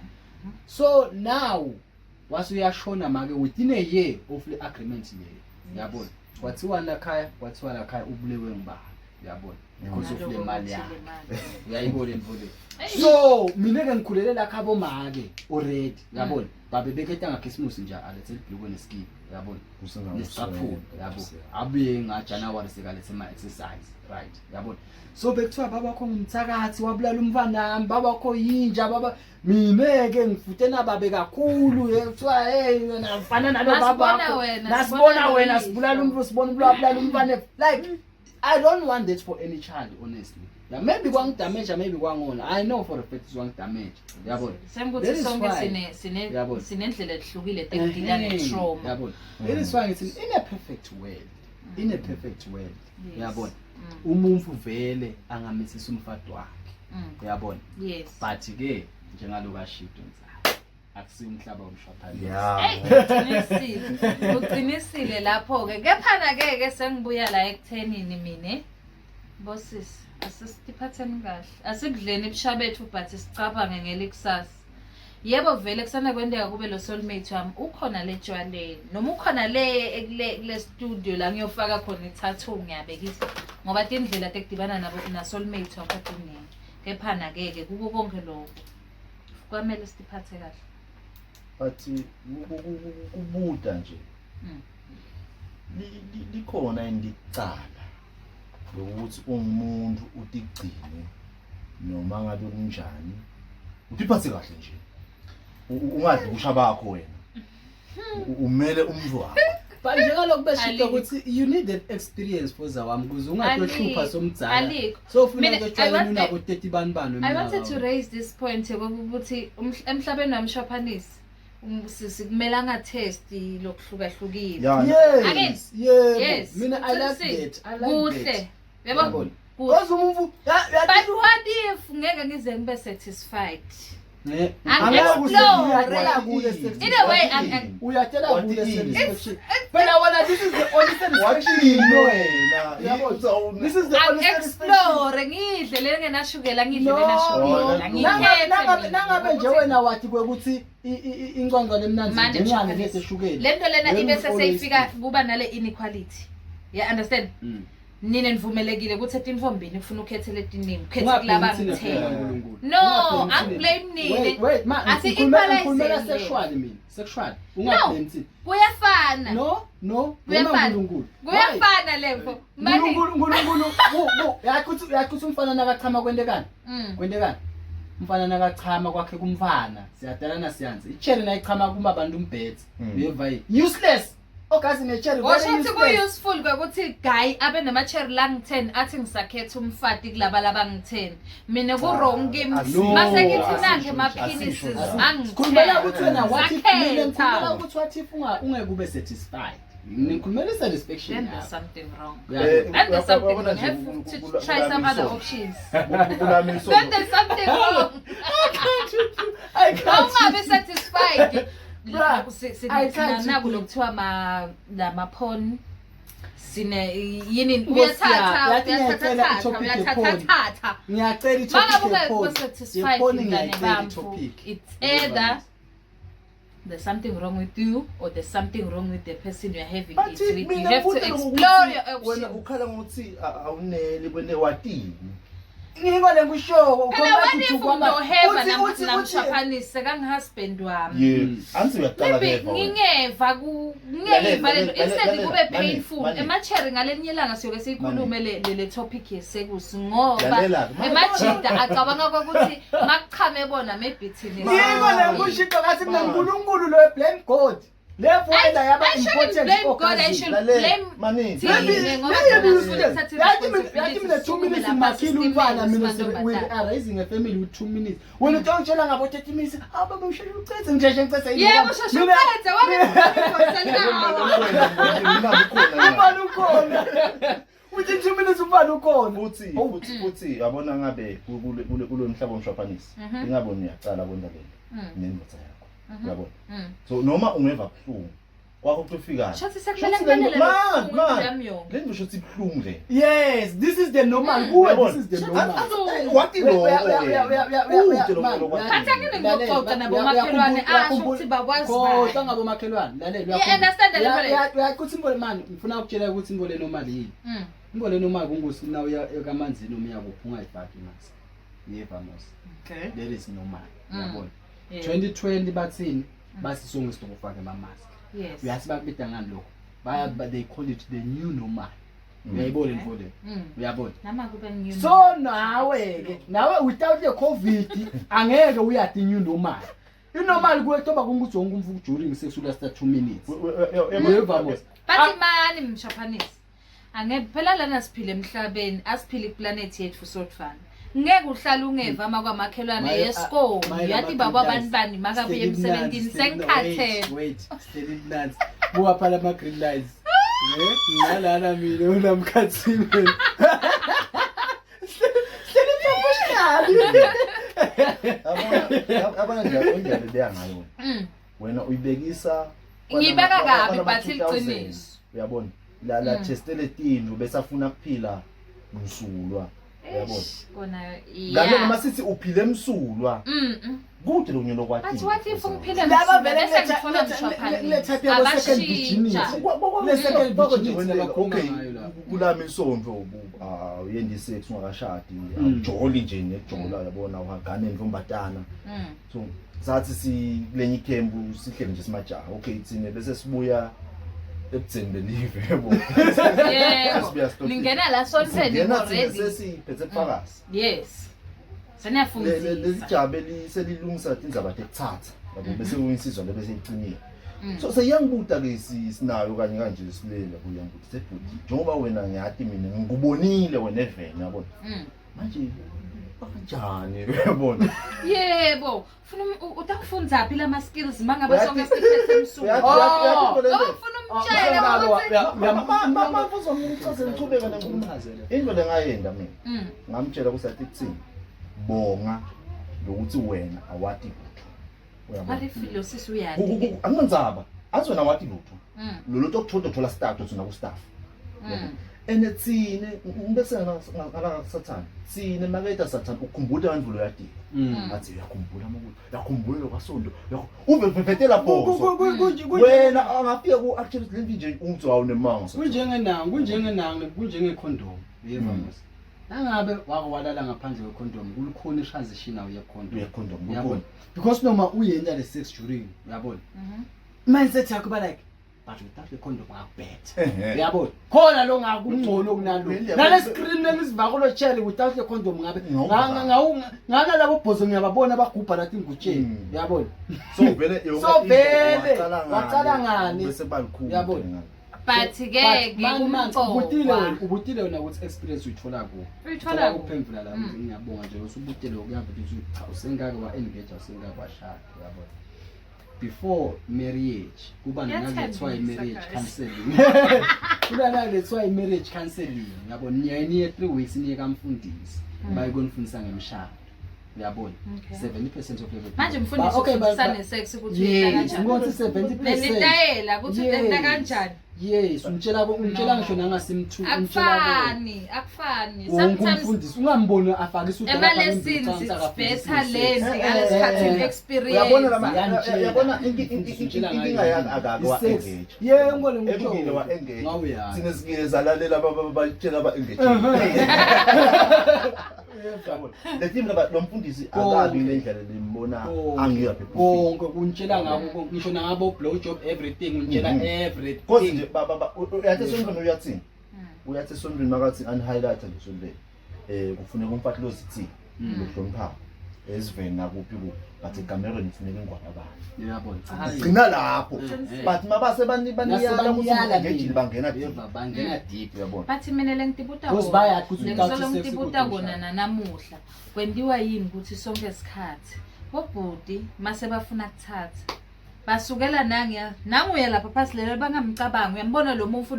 so now wasuyashona make within a year of the agreement le yabo kwathiwa lakhaya ubulewe ngibani yabo because of le mali yakhe uyayibona imvule so mina ke ngikhulele la khabo make already yabo babe beketa ngakhisimusi nje alethe ibhlukwe neskipi yabo usaphula yabo abuye nga January sekalethe ama exercise right yabo so bekuthiwa baba kho ngumthakathi wabulala umfana baba kho yinja baba mina ke ngifute nababe kakhulu ekuthiwa hey wena mfana nalo baba nasibona wena sibulala umuntu sibona ubulala umfana like I don't want that for any child honestly. Yeah, maybe one damage, maybe one on. I know for a fact it's one damage. Yabo. Sembuthi sonke sinendlela ehlukile tekudila ne-trauma. Yabo. It is fine. It's in a perfect world. In a perfect world. Yabo. Umuntu vele angamisisa umfati wakhe. Yabo. Yes. But ke njengaloku ashito nza. Akusiyo umhlaba umshwaphana. Uqinisile lapho ke. Kephana ke sengibuya la ekuthenini mine. Bossis, asisiphatheni kahle. Asikudleni ebushabethu but sicabange ngelikusasa. Yebo vele kusana kwendeka kube lo soulmate wami ukhona le jwaleni. Noma ukhona le studio la ngiyofaka khona ithathu ngiyabekisa. Ngoba indlela tekudibana nabo na soulmate wakho kuningi. Kephana ke kuko konke lokho. Kwamele siphathe kahle. But kubuda nje likhona indicala ukuthi umuntu utigcine noma ngabe kunjani utiphathe kahle nje ungadli kusha bakho wena umele umvu wakho but njengaloku beshito ukuthi you need that experience for zawami kuze ungatohlupha somdzala so ufuna ukutshela unabo 30 banibani I wanted to raise this point ukuthi emhlabeni wamshophanisi sikumela nga test lokuhlukahlukile yes mina I like that kuhle yebo because umuntu but what if ngeke ngize ngibe satisfied uyatela kule satisfaction phela wena this is the only satisfaction this is the only explore ngidle lengenashukela ngidle lenashukela nangabe nje wena wathi kwekuthi ingqongqo lemnanzi njengane leseshukela lento lena ibe seseyifika kuba nale inequality you understand nina nivumelekile ukuthi etinfombini ufuna ukhethe letinini ukhethe kulaba ngithela no angiblame nini athi ikhulumela sexual mina sexual ungablame thini kuyafana no kuyafana levo uNkulunkulu yakuthi umfana nakachama kwentekani umfana nakachama kwakhe kumfana siyadalana siyanze icherry nayichama kuma bantu umbhethe uyeva useless okazi necherry very useful ukuthi guy abe nama cherry lang 10 athi ngisakhetha umfati kulaba laba ngi10 mina ku wrong kimi mase ngithi nange ma penises angikhulumela ukuthi wena wathi mina ngikhulumela ukuthi wathi ungekube satisfied ngikhulumela satisfaction then there's something wrong and there's something wrong. You have to try some other options then there's something wrong I can't ungabe satisfied nakulokuthiwa ma porn sine yini uyathatha ngiyacela it's either there's something wrong with you or there's something wrong with the person you're having it with. You have to explore your options. Wena ukhala ngokuthi awunele wena watini ngikole kushow phela what if ngizoheva namshaphanise kangihusband wami Yeah, anzi uyaqala maybe keva. ngingeva ngingeva lento instead kube Mane, painful mane. emacheri ngalenye ilanga siyoke siyikhulume le topic yesekusi ngoba Lalela, mane. emajida acabanga ukuthi makuchame bona maybe thini ngikole kushito kasi mina uNkulunkulu lo blame God levo wena yaba I shouldn't important blame God, I should blame Mani. thine ngoba yathi mina 2 minutes makhile umfana mina we are raising a family with 2 minutes wena utshela ngabo 30 minutes baba ngishela ucethe nje ngicethe yebo shosho phethe ubani ukhona uthi 2 minutes ubani ukhona futhi yabona ngabe kulo mhlaba omshwapanisi ingaboni uyaqala kwenda lento nendoda yakho yabona so noma ungeva buhlungu kwakho kufika shathi sekumele kufanele lo lento shothi ibhlungu le yes this is the normal kuwe this is the normal wathi lo Kanti angeke ngokuxoxa nabo makhelwane asho ukuthi bakwazi bani. Kodwa ngabo makhelwane lalela You understand the level? uyakuthi imbole mani ngifuna ukutshela ukuthi imbole normal yini imbole normal kungusi na uya ekamanzini uma uyakuphunga ifaki mase yeva mos Okay. that is normal yabona 2020 bathini basisonke isitokufaka emask Yes. uyathi bakubida ngani lokho but they call it the new normal uyayibona imfolo uyabona Nama kube new. so nawe without the covid angeke uyati new normal inormal kuwe toba kunguthi wonke umfuku during sexual start 2 minutes uyeva mos Bathi mani mshaphanisi. Phela lana siphile emhlabeni, asiphile kuplanet yethu sotfana. Ngeke uhlala ungeva amakwamakhelwane yesikole. Yathi baba abantu bani makabuye emsebenzini sengikhathele. Wait, steady nuts. Buka phala ama green lights. Ngalana mina unamkhathini. Steady professional. abanje indlela leya ngayo wena uyibekisa Ngibeka kabi but iqiniso. uyabona la testele tindlu bese afuna kuphila msulwa uyabona Kona ngalo noma sithi uphile emsulwa kude lo nyolo kwathi But what if ngiphile Laba emsulwa vele bese ngifuna le type yabo second virginity. Le second virginity labakhuluma ngayo la. kulami isondlo uyendi sex ungakashadi awujoli nje nejola yabona uhagane ntombatana so sathi si kulenye ikhembu sihlele nje simajaha okay itsine bese sibuya ebutheni belive yebo ningena la sontheni already sesiphethe phakathi yes seniyafundisa lelijabe liselilungisa indaba ekuthatha yabo bese uyinsizwa lebese icinile so seyangibuta ke sinayo kanye kanje silela kuyangibuta sebhuti njengoba wena ngiyathi mina ngikubonile wena eveni yabona manje kanjani uyabona yebo ufuna utakufunza phi lama skills mangabe sonke siphethe emsuku ufuna umtshela mama mfuzo ngicazela ngichubeka ngichazela into lengayenda mina ngamtshela kusathi kuthini bonga lokuthi wena awati lutho uyabona What if lo sisi uyadi angimanzaba athi wena awati lutho lo lutho okuthola thola status na ku staff enetsine bese ngala sathana sine makayita sathana ukukhumbula abantu lo yadi athi uyakhumbula amakuthi yakhumbula kwasondo uvephetela phoso wena angafika ku actually le nje umuntu wawu nemanga kunjenge condom yeva mos nangabe wakwalala ngaphandle kwe condom kulikhona i-transition awu ye condom yabona because noma uyenza le sex during uyabona mindset yakho ba like but without the condom akubetha uyabona khona lo ngakungcono kunalo nale screen lenizivaka lo chele without the condom ngabe ngana labo bhozo ngiyababona bagubha lathi ngutsheni uyabona so vele waqala ngani bese balikhulu yabona but ke ubutile wena ukuthi experience uyithola ku uyithola kuphendula la ngiyabonga nje usubutile ukuyapha ukuthi cha usengake wa engage usengake washada uyabona before marriage kuba nalethwa marriage counseling kunalethwa marriage counseling yabona niye 3 weeks niye kamfundisi bayikonifundisa ngemshado uyabona 70% of everything manje mfundisi ukufundisana sex ukuthi kanjani ngothi 70% nitayela ukuthi enta kanjani yes umtshela ngisho nangasimthu akufani sometimes sometimes ungamboni afaka isuthi ema-lessons it's better learned ngalesikhathi experience yabona inkinga yakakwa engage yeah ngibona ebukile wa engage ngawuya sine sikeza lalela batshela aba engage le team lo mfundisi akabi nendlela limbona angiyaphi konke kuntshela ngabo ngisho nangabo blow job everything untshela everything cause nje uyathi sondweni uyathini uyathi sondweni makathi an highlight nje sondweni kufuneka umfathi lo zithi lohlonipha eziveni nakuphi ku but egamero nifuneka ingwane abantu yabona gcina lapho but mabase baniyala ukuthi engage bangena deep uyabona bathi mina lengitibuta Because bayathi ukuthi ngizolo ngitibuta kona namuhla kwendiwa yini ukuthi sonke isikhathi bobhudi mase bafuna kuthatha basukela nanguya lapha phasi lelo bangamcabangi uyambona lo mumfu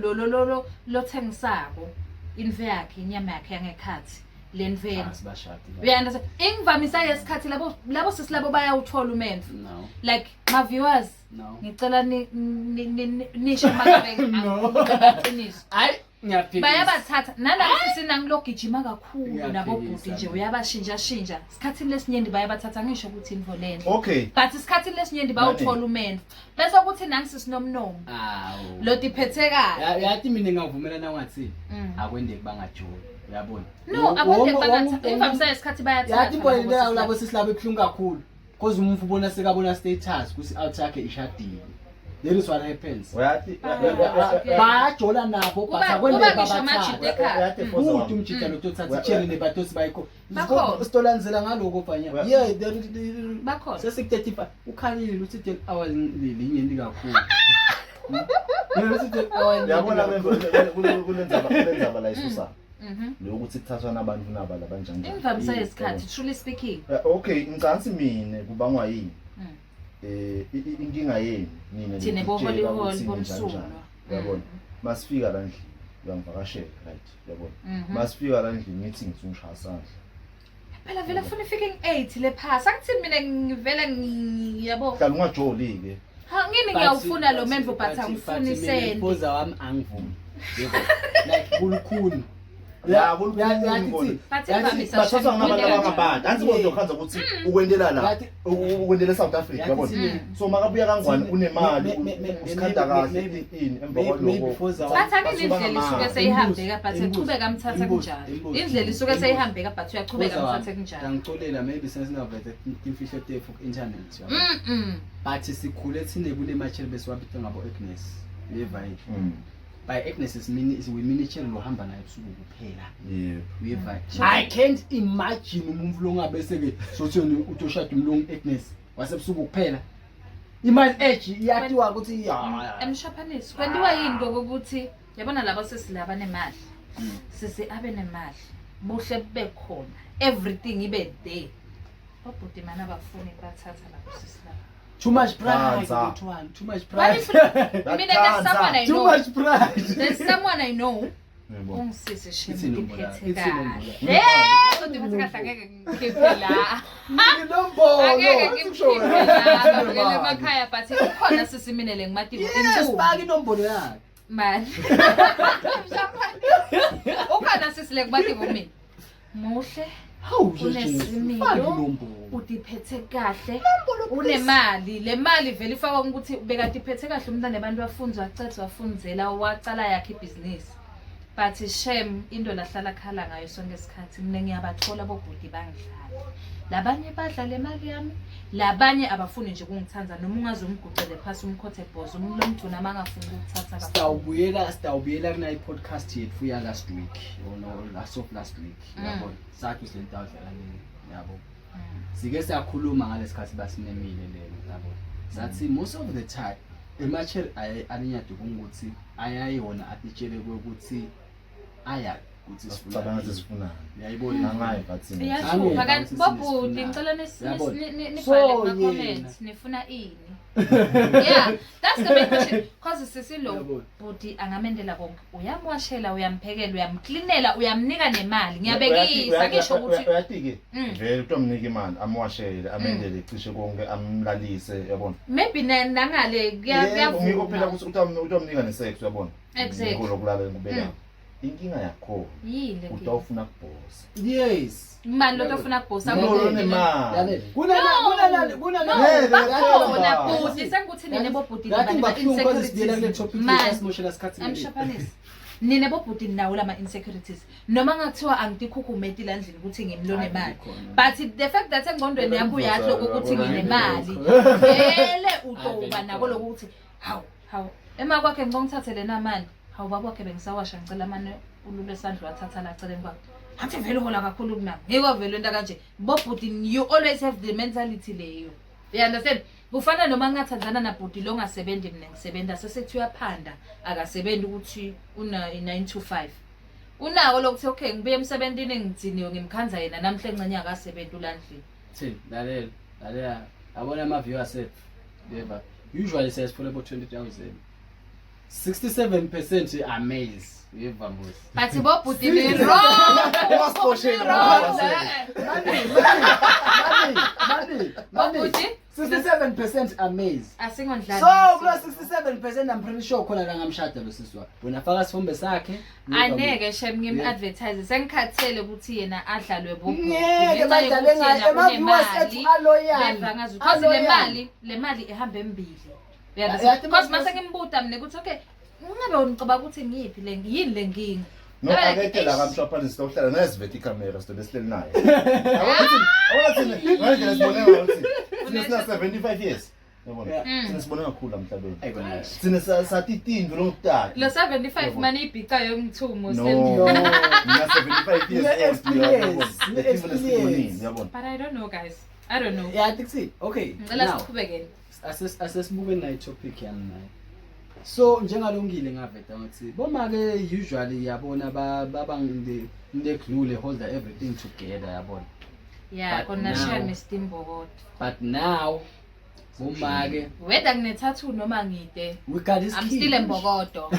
lo thengisako inve yakhe inyama yakhe yangekhathi lenveni uyanda ingivamisa yesikhathi labo sisilabo bayawuthola umenfu like my viewers ngicela nisho makabe ngaqiniso ngiyafika bayabathatha nalapho sinangilogijima kakhulu nabo bhuti nje uyabashinja isikhathini lesinyenti bayabathatha ngisho ukuthi involent okay but isikhathini lesinyenti bawuthola umenfu bese ukuthi nansi sinomnomo lo diphethe kahle yathi mina ngingavumelana ngathi akwendeki bangajoli uyabona no akwendeki bangathatha ingivamisa isikhathi bayathatha yathi bonke labo sisilabo ebuhlungu kakhulu cause umfu ubona sekabona status kusi out yakhe ishadile. That is what happens. Bajola nabo basakwende babathatha. Umuntu umjita lothatha cherry nebatosi bayikho. Sitolanzela ngaloko fanya. Yeah, bakhona. Sesi35 ukhalile uthi 10 hours linye ndi kakhulu. Yabona kulenza la isusa. Lokuthi kuthathwa nabantu naba labanjani. Imvamisa yesikhathi truly speaking. Okay, ngicansi mina kubangwa yini? Inkinga yeni nina thine boholi bomsulo yabona masifika la ndli uyangivakashela right yabona masifika la ndli ngithi ngizungishaya sandla phela vele ufuna ifike nge8 le pass akuthini mina ngivela ngiyabo kanti ungajoli ke ha ngini ngiyawufuna lo menvo but angifuni send impoza wami angivumi like khulukhulu ya kulukuni bathatha ngabantu abangabantu anti bonke khanza ukuthi ukwendela la ukwendela South Africa yabona so makabuya kangwani unemali usikhanda kahle ini emva kwaloko bathake indlela isuke seyihambeka but echubeka amthatha kanjalo indlela isuke seyihambeka but uyachubeka amthatha kanjalo ngicolela maybe sesingavete imfihlo tefu ku internet yabona but sikhule thine kule match besiwabitha ngabo Agnes yevine by Agnes is miniature lohamba naye ebusuku kuphela yevine I can't imagine umuntu lo ngabese ke sothini utoshada umlungu Agnes wasebusuku kuphela imali edge iyathiwa ukuthi emshaphanisi kwendiwa yini ngokuthi yabona labo sesilaba nemali sisi abe nemali buhle bekhona everything ibe there obhuti mana bafuni bathatha lapho sisilaba too much pride too much pride there's someone I know too much pride there's someone I know ungsisi shimi diphethe kahle udiphethe kahle ngeke ngikhiphe nginombono ngeke ngikhiphe la ngeke emakhaya but ukhona sisi mina lengimatibo sibaki inombolo yakhe man ukhona sisi lengimatibo mina muhle unesimilo udiphethe kahle unemali le mali vele ifaka ukuthi bekade iphethe kahle umntana nabantu bafundzwa acethe wafundzela wacala yakhe ibusiness but shame into lahlala khala ngayo sonke isikhathi mina ngiyabathola bobhudi bangihlala labanye badla le mali yami labanye abafuni nje ukungithanza noma ungazomguqele phasi umkhothe boss umuntu lomgcina mangafuni ukuthatha kakhulu sitawubuyela kuna i-podcast yethu ya last week last week yabo sathi silentawudlela yabo sike siyakhuluma ngalesikhathi basinemile lelo yabo sathi most of the time imatcher aninyade ukuthi ayayona atitshele ukuthi aya ukuthi Sicabanga sifuna. uyayibona Angayi bathi. Iyashupha kanti bobhuti ngicela nibhale kuma-comments nifuna ini. Yeah, that's the main question. Cause sisilo bhuti angamendela konke. Uyamwashela, uyamphekela, uyamklinela, uyamnika nemali. Ngiyabekisa ngisho ukuthi uyatike. Vele utomnika imali amwashele amendele cishe konke amlalise yabona. maybe nangale Ngiko phela ukuthi utomnika nesex uyabona. Exactly. Ngokulala ngibeka. Inkinga yakho yile utawufuna kubhosa. yes imali lo ofuna kubhosa Nemali. bakhona bhuti sengikuthi nine bobhuti amshapanisi nine bobhuti nawo lama insecurities noma ngathiwa angitikhukhumeti la ndlini ukuthi ngimlone imali but the fact that engqondweni yakho uyathi ukuthi nginemali vele utoba nako lokuthi hawu ema kwakhe ngongithathele namani hawu baba wakhe bengisawasha ngicela manje ulule esandla wathatha la celeni kwakhe athi vele hola kakhulu kunami ngeke vele into kanje bobhuti you always have the mentality leyo you understand kufana noma ngathandana na bhuti lo ngasebenzi mina ngisebenza sesethi uyaphanda akasebenzi ukuthi una 9 to 5 unako lokuthi okay ngibuye emsebenzini ngidiniwe ngimkhanza yena namhle encenye akasebenzi ulandlini thini lalela abona ama viewers ethu yeba usually says for about 20,000 67% amazed yeva mbuzi but bobhuti ni wrong bobhuti 67% amazed asingondlala so plus 67% I'm pretty sure khona la ngamshada lo siswa wena faka sifombe sakhe aneke shem ngim-advertise sengikhathele ukuthi yena adlalwe ngeke badlale ngaye ema-viewers ethu aloyali le mali ihamba embili because mase ngimbuta mina ukuthi okay ungabe unicaba ukuthi ngiyiphi le yini le nkinga No, akekho la kamshapani sitohlala nezivethe ikamera sibe sihleli naye. Awona thina, manje sibone ukuthi sina 75 years. Yabona. Sina sibone kakhulu emhlabeni. ayibona Sina sathi itindu lokutala. lo 75 mani ibhika yomthumo No, mina 75 years old experience. yabona. but I don't know guys I don't know yeah tiksi okay ngicela now siqhubekeni asesibuke nayi topic yami naye so njengalungile ngaveta ngathi boma-ke usually yabona babangindedlule hold everything together yabona yeah But kona now- share mistimbokodo but now boma-ke whether kunethathu noma ngide we got this I'm kid still embokodo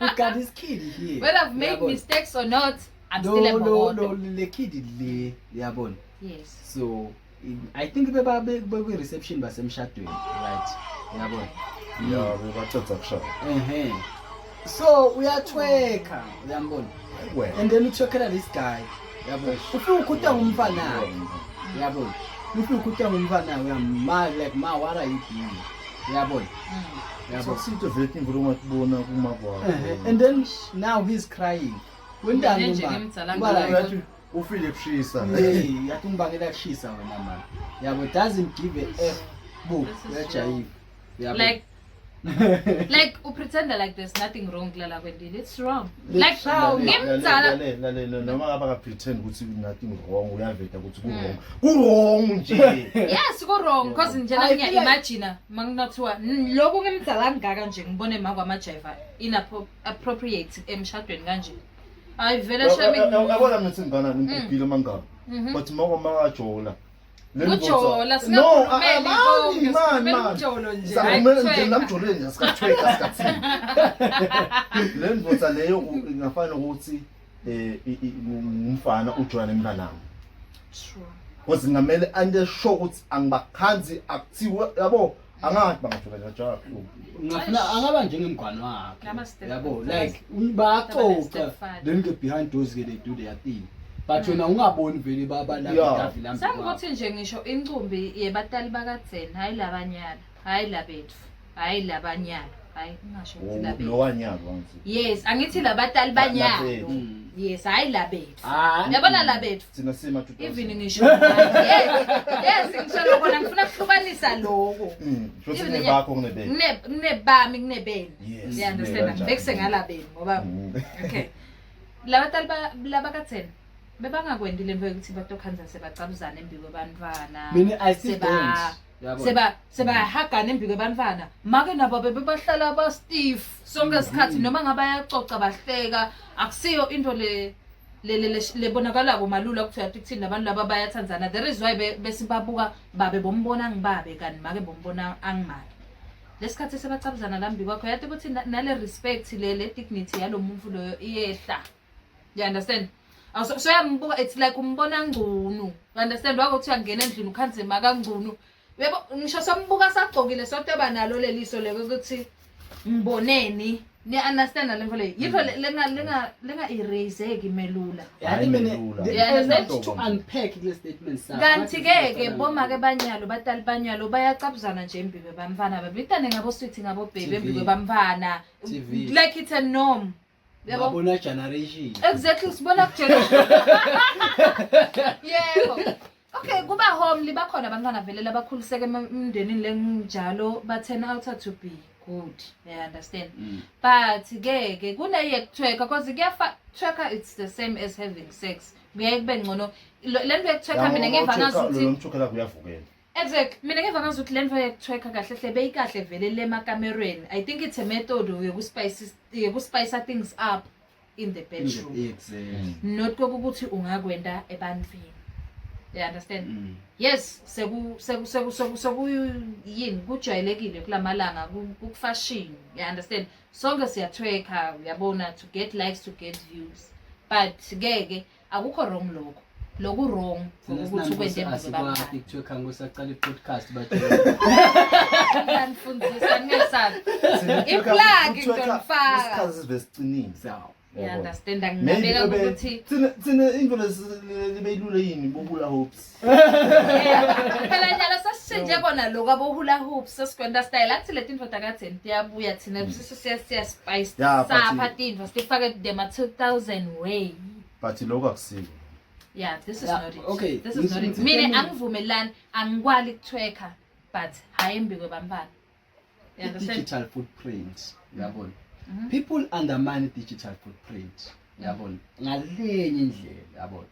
we got this kid here whether I've made yabona. mistakes or not I'm still embokodo le kid le yabona yes so I think bekwe reception basemshadweni right yabona Yeah, we got to shot. so uyathweka uyambona Well, and then uthwekela this guy yabona ufika ukhuta ngumfana yabona ufika ukhuta ngumfana uyama like ma what are you doing yabona yabona sito veti nguruma kubona kuma kwa. and then now he's crying wendanga Nje umba ngimtsala ubala ngayo. Ufile kushisa. hey yathi ngibangela kushisa wena man yabo doesn't give a f book This is uyajayiva yabo like upretenda like there's nothing wrong lala kwendile it's wrong The like child- ngimtsala Lalela noma ngaba ka pretend ukuthi nothing wrong uyaveta ukuthi ku wrong. Ku wrong nje. yes go wrong because nje I ngiya feel like- imagine manginathiwa lokho ngimtsala ngaka nje ngibone ma kwamajiva inappropriate emshadweni kanje ay vele shame Yabona mina singana ngibhile mangaka. But mako makajola. ujola No, singakhulumeli man. ujolo nje Sakumele nje ayithweka. namjoleni nje sikathweka sikathini. Le ndvodza leyo ingafana ukuthi umfana ujoyana nemntanayo. True. Because ngamele ande show ukuthi angibakhanzi akuthiwe yabo angathi bangajolela njalo. ngafuna angaba njengemgwani wakhe Nama-step yabo fathers. like bacoca stepfather. then get behind doors ke they do their thing but wena ungaboni vele baba la Yeah. Davi Sangithi nje ngisho incumbi yebatali bakaThen hayi labanyana hayi labethu hayi labanyana hayi ngisho ukuthi labethu Lo wanyaka wanzi. yes angithi labatali banyalo Labethu. yes hayi labethu Ah, yabona labethu Thina sima 2000. even ngisho yes ngisho lokho ngifuna ukuhlukanisa lokho Shothi Even nebakho kunebeke. kunebami kunebeni Yes, understand kanjalo. bekuse ngalabeni ngoba okay labatali labakaThen bebangakwendi lento yokuthi batokhanza sebacabuzana embi kwebantwana Mina I still don't. Yabona. sebahagana embi kwebantwana make nabo bebahlala ba stiff sonke isikhathi noma ngabe ayacoca bahleka akusiyo into lebonakala malula ukuthiwa kuthini nabantu laba bayathandzana. There is why besibabuka babe bombona ngibabe kanti make bombona angimake. Lesikhathi sebacabuzana lambi kwakho yathi ukuthi nale respect le dignity yalo muntu loyo iyehla. You understand? So yambuka it's like umbona ngunu. You understand? Wakuthi angena endlini ukhanzema kangunu. Yebo ngisho sombuka sagqokile sonke banalo leliso lekuthi ngiboneni. Ni understand le mfo le? Yitho lenga eraseki melula. Yathi mina there's to unpack the statement sakho. Kanti ke boma ke banyalo batali banyalo bayacabuzana nje embi kwebamfana babitane ngabo sweet ngabo baby embi kwebamfana. Like it's a norm. Yabona generation. Exactly sibona ku generation. Yebo. Okay kuba home libakhona abantwana vele labakhuliseke emndenini lenjalo ba turn out to be good. You understand? But ke kunaye kuthweka because kuyafa it's the same as having sex. Kuyaye kube ngcono lento yekuthweka mina ngeva ngazuthi lo mthukela kuyavukela. Exact. Mina ngeva ngazuthi lento yekuthweka kahle hle beyikahle vele le makamerweni. I think it's a method yokuspice things up in the bedroom. Exactly. Not kokuthi ungakwenda ebantwini. You understand? Yes, seku yini kujwayelekile kulamalanga kufashion. You understand? Sonke siyathweka uyabona to get likes to get views. But ngeke akukho wrong lokho. Loku wrong ukuthi ukwende emzibaba. Ukuthweka ngosaqala i-podcast but ngifundisa ngesazi. Iplug ngifaka. Isikhathi sivesicinile. You understand? Ngibeka ukuthi thina into lebeyilula yini bobula hopes. Phela njalo sasishinje kona lokho abohula hoops sesikwenda style athi leti info takatheni tiyabuya thina siya spice sapha tinto sifake them at 2000 way. But lokho akusiko. Yeah, this is not it. Okay, This is not it. Mina angivumelani angikwali kuthweka but hayi embi kwebantwana. You understand? Digital footprint. Yabona. People undermine digital footprint. Yabona. Ngalenye indlela yabona.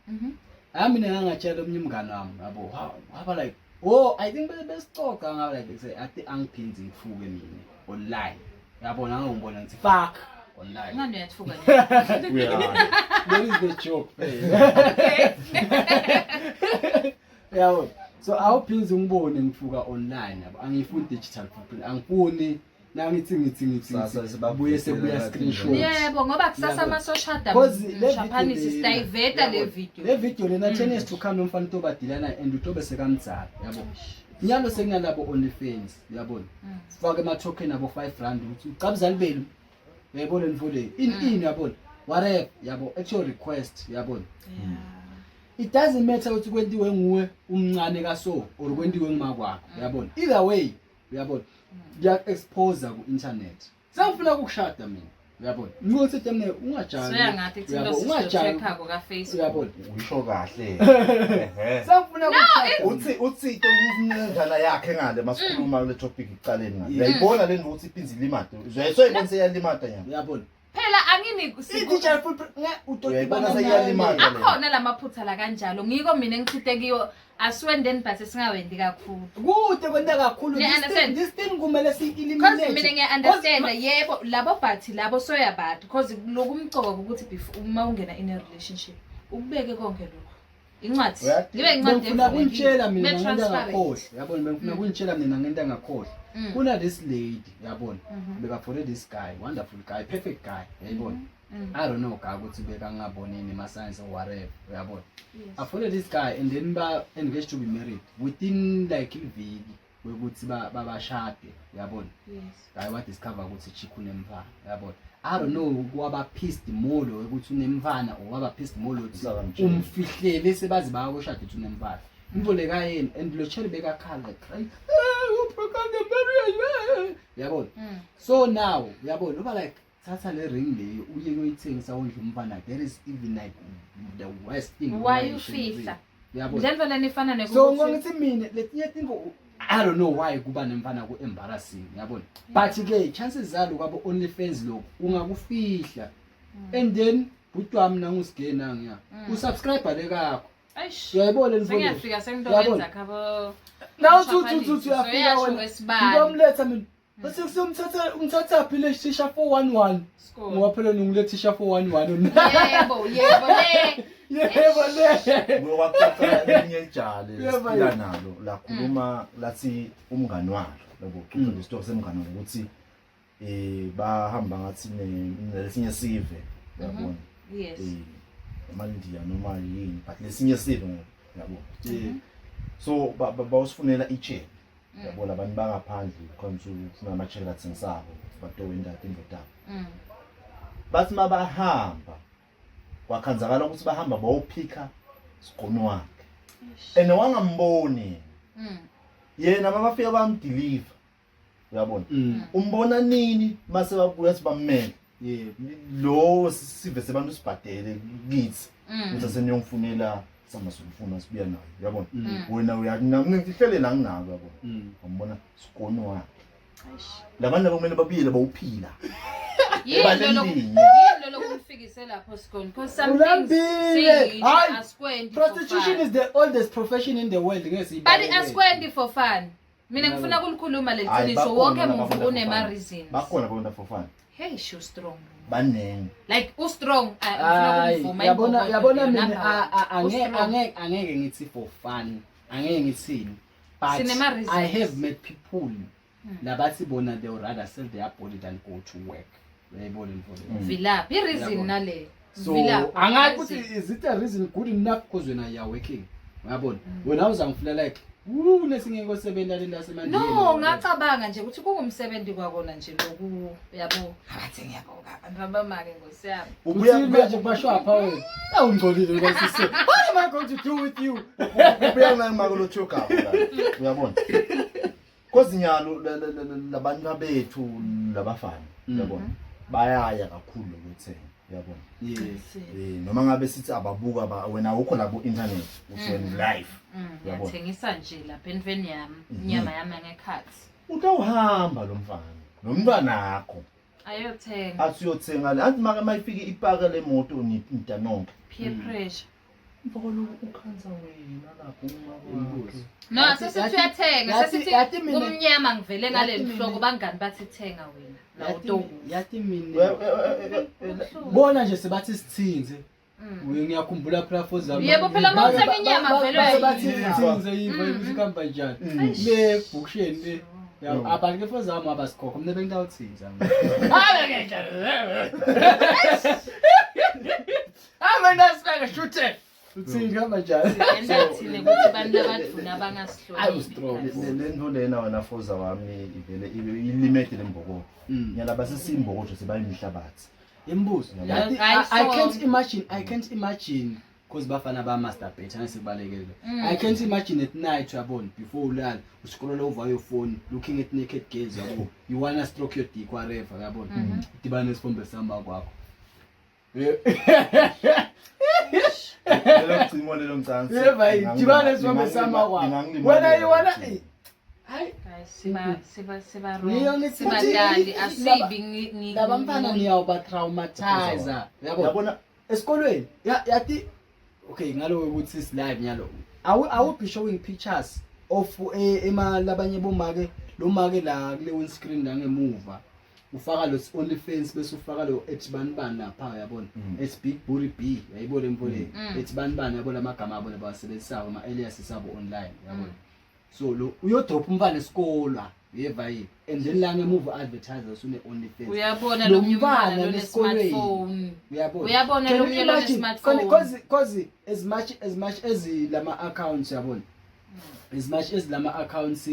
Mina ngangatshela omnye umngane wami yabo. Waba like, "Oh, I think besicoca ngaba like say athi angiphinzi ngifuke mina online." Yabona ngangibona ngithi fuck online. Ngani uyathuka nje? That is the joke. Okay. Yabo. So awuphinzi ngibone ngifuka online yabo. Angifuni digital footprint. Angifuni nangithi babuye sebuya screenshot. Yebo ngoba kusasa ama social Japanese sitayiveta le video. Le video lena 10 years to come nomfana utoba dilana and utobe sekamdzala yabo. Nyalo sekunalabo OnlyFans yabona. Sifake ama token abo 5 rand ukuthi uqabuzani benu. Uyayibona mfule in yabona. Whatever yabo actual request yabona. It doesn't matter ukuthi kwentiwe nguwe umncane kaso or kwentiwe ngumakwakho yabona. Either way uyabona. Kuya expose ku internet. Sengifuna ukushada mina. Uyabona? Ngokuthi temne ungajali. So yangathi thina sisitheka ku ka Facebook. Uyabona? Uyisho kahle. Sengifuna ukushada. Uthi ngala yakhe ngale masikhuluma le topic icaleni ngale. Uyayibona lento ukuthi iphinzi limade. Uzoyibona seyalimada nyama. Uyabona? Phela angini digital footprint uyayibona seyalimada. Akhona lamaphutha la kanjalo. Ngiko mina ngichithe kiyo asiwendeni but singawendi kakhulu. Kude kwenda kakhulu this thing kumele si-eliminate. Because mina ngiya-understand yebo labo but labo soya bad because lokhu umcoka ukuthi uma ungena in a relationship ukubeke konke lokho. Incwadi. Libe incwadi ngifuna kunitshela mina ngento ngakhohle. Yabona ngifuna kunitshela mina ngento ngakhohle. Kuna this lady yabona beka for this guy wonderful guy perfect guy yayibona. I don't know ka ukuthi beka ngabonini ma science or whatever uyabona. I followed this guy and then ba engaged to be married within like iviki ukuthi babashade yabona. Guy wa discover ukuthi chick unemfana yabona. I don't know waba pissed molo ukuthi unemfana or waba pissed molo ukuthi umfihlele sebazi bayoshada ukuthi unemfana. Imboleka yini and lo cheli beka khala cry. You broke the marriage. Yabona. So now yabona uba like thatha le ring leyo uye uyithengisa wondla umfana. There is even like the worst thing. Why you fihla? Yabona. Lento leni ifana nekuthi So ngithi mina letinye tinto I don't know why kuba nemfana ku embarrassing yabona. But ke chances zalo kwabo OnlyFans lo ungakufihla. And then bhuti wami nangusigena ngiya usubscribe lekakho Eish. uyayibona le Sengiyafika sengidokwenza khabo. nawu thuthi uyafika wena ngomletha mina bese umthatha phi le tisha 411 ngoba phela ngilethe tisha 411 Yebo, le. yebo le Ngokwaqaqa elinye ijali siphila nalo lakhuluma lathi umngani walo yabo uxoxa ngesitory semngani walo ukuthi bahamba ngathi lesinye sive yabona Yes. eMandiya noma yini but lesinye sive yabo so bawusifunela icheck yabo labantu bangaphandle konke ufuna ama-check athengisako batowenda indodana bathi mabahamba wakhanzakala ukuthi bahamba bawuphika sigono wakhe and wangamboni yena mabafika bamdeliver uyabona umbona nini mase babuya sibammele lo sive sebantu sibhadele kithi ukuthi seniyongifunela samasufuna sibuya nayo uyabona wena uyangihlele la nginabo uyabona wambona sigono wakhe labantu abamele babuyele bawuphila Yini lo kumfikise lapho sikoni because some things askwendi prostitution is the oldest profession in the world ngesi but askwendi for fun mina ngifuna ukulikhuluma leqiniso wonke umuntu unema reasons bakhona bona for fun hey you strong banene like u strong ngifuna ukuvuma yabona mina angeke ngithi for fun angeke ngithini but I have met people labathi bona they would rather sell their body than go to work uyayibona mfowethu vila i reason nale so angathi ukuthi is it a reason good enough because when you are working uyabona wena uzangifulela like lesingeke sebenza le ndasemandini no ngacabanga nje ukuthi kungumsebenzi kwakona nje loku yabo ngathi ngiyabonga abantu abamake ngosiyami ubuya nje kubasho apha wena awungcolile ngosisi what am I going to do with you ubuya ngimako lo choka uyabona kozinyalo labantu abethu labafana uyabona bayaya kakhulu lokuthenga uyabona yes noma ngabe sithi ababuka wena ukho la ku internet usweni live uyabona ngithengisa nje lapha endweni yami inyama yami ngekhathi utawuhamba lo mfana nomntwana akho ayothenga athi uyothenga le anti maka mayifika ipaka le moto nipinta nonke peer pressure Mbolo ukhanza wena lapho imbuzi no sesithi uyathenga sesithi umnyama ngivele ngale lihloko bangani bathi thenga wena la utoku yathi mina bona nje sebathi sithinze ngiyakhumbula platforms zami yebo phela mawuthenga inyama vele bathi sithinze yiva isikamba njani le bookshen le abantu ke for zami abasikhoka mina bengitawuthinza abe ke amena sibeke shute uthini hamba njani endathile ukuthi abantu abaduna abangasihloniphi le nto lena wena foza wami ivele ilimete lemboko nyala basisimboko sebayimihlabathi imbuzo I can't imagine because bafana ba masturbate ngesikubalekele I can't imagine at night yabona before ulala uscroll over your phone looking at naked girls yabo you wanna stroke your dick whatever yabona dibana nesifombe samba kwakho Lelo lelo mtsansi yeba dibana nesifombe samba kwakho wena you wanna hayi siba wrong sibadali asibi labamfana niyawuba traumatizer yabona esikolweni yathi okay ngalo ukuthi is live nyalo I will be showing pictures of labanye bomake lo make la kule windscreen la ngemuva ufaka lo only fence bese ufaka lo etibanibani lapha yabona it's big booty b yayibona emfole etibanibani yabona amagama abo labasebenzisayo ama alias sabo online yabona so lo uyodrop umfana esikolwa yeva yini and then la ngemuva advertisers une only fence uyabona lo mfana lo smartphone uyabona lo mfana lo smartphone because as much as lama accounts yabona as much as lama accounts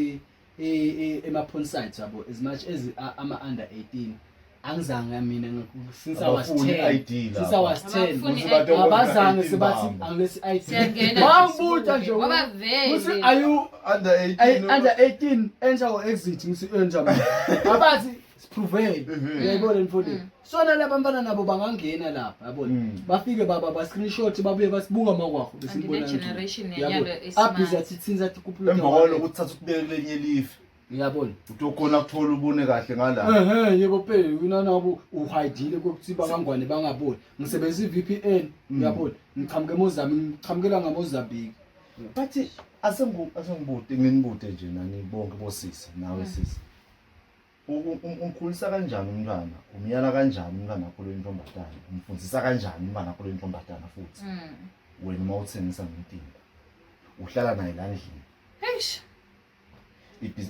ema porn sites yabo as much as ama under 18 angizange mina since I was 10 abazange sibathi unless ID bangibuta nje ngoba vele are you under 18 enter or exit ngisi enter abathi siprove uyayibona mfowethu sona labantwana nabo bangangena lapha yabona bafike ba screenshot babuye basibuka makwakho besibona Degeneration yabo abhiza thithinza tikupula emvolo ukuthatha ukubeka lenye live Ngiyabona. Utokhona kuthola ubune kahle ngala. Yebo phela kunanabo uhidile kokuthi bangangwane bangaboni. Ngisebenzisa iVPN, uyabona. Ngiqhamuke eMozambique, ngiqhamukela ngaMozambique. Bathi asengibude nginibude nje nani bonke bosisi nawe sisi. Umkhulisa kanjani umntwana? Umyala kanjani umntwana wakho lentombazana? Umfundisa kanjani umntwana wakho lentombazana futhi? Wena mawuthengisa ngentimba. Uhlala naye la endlini. Eish.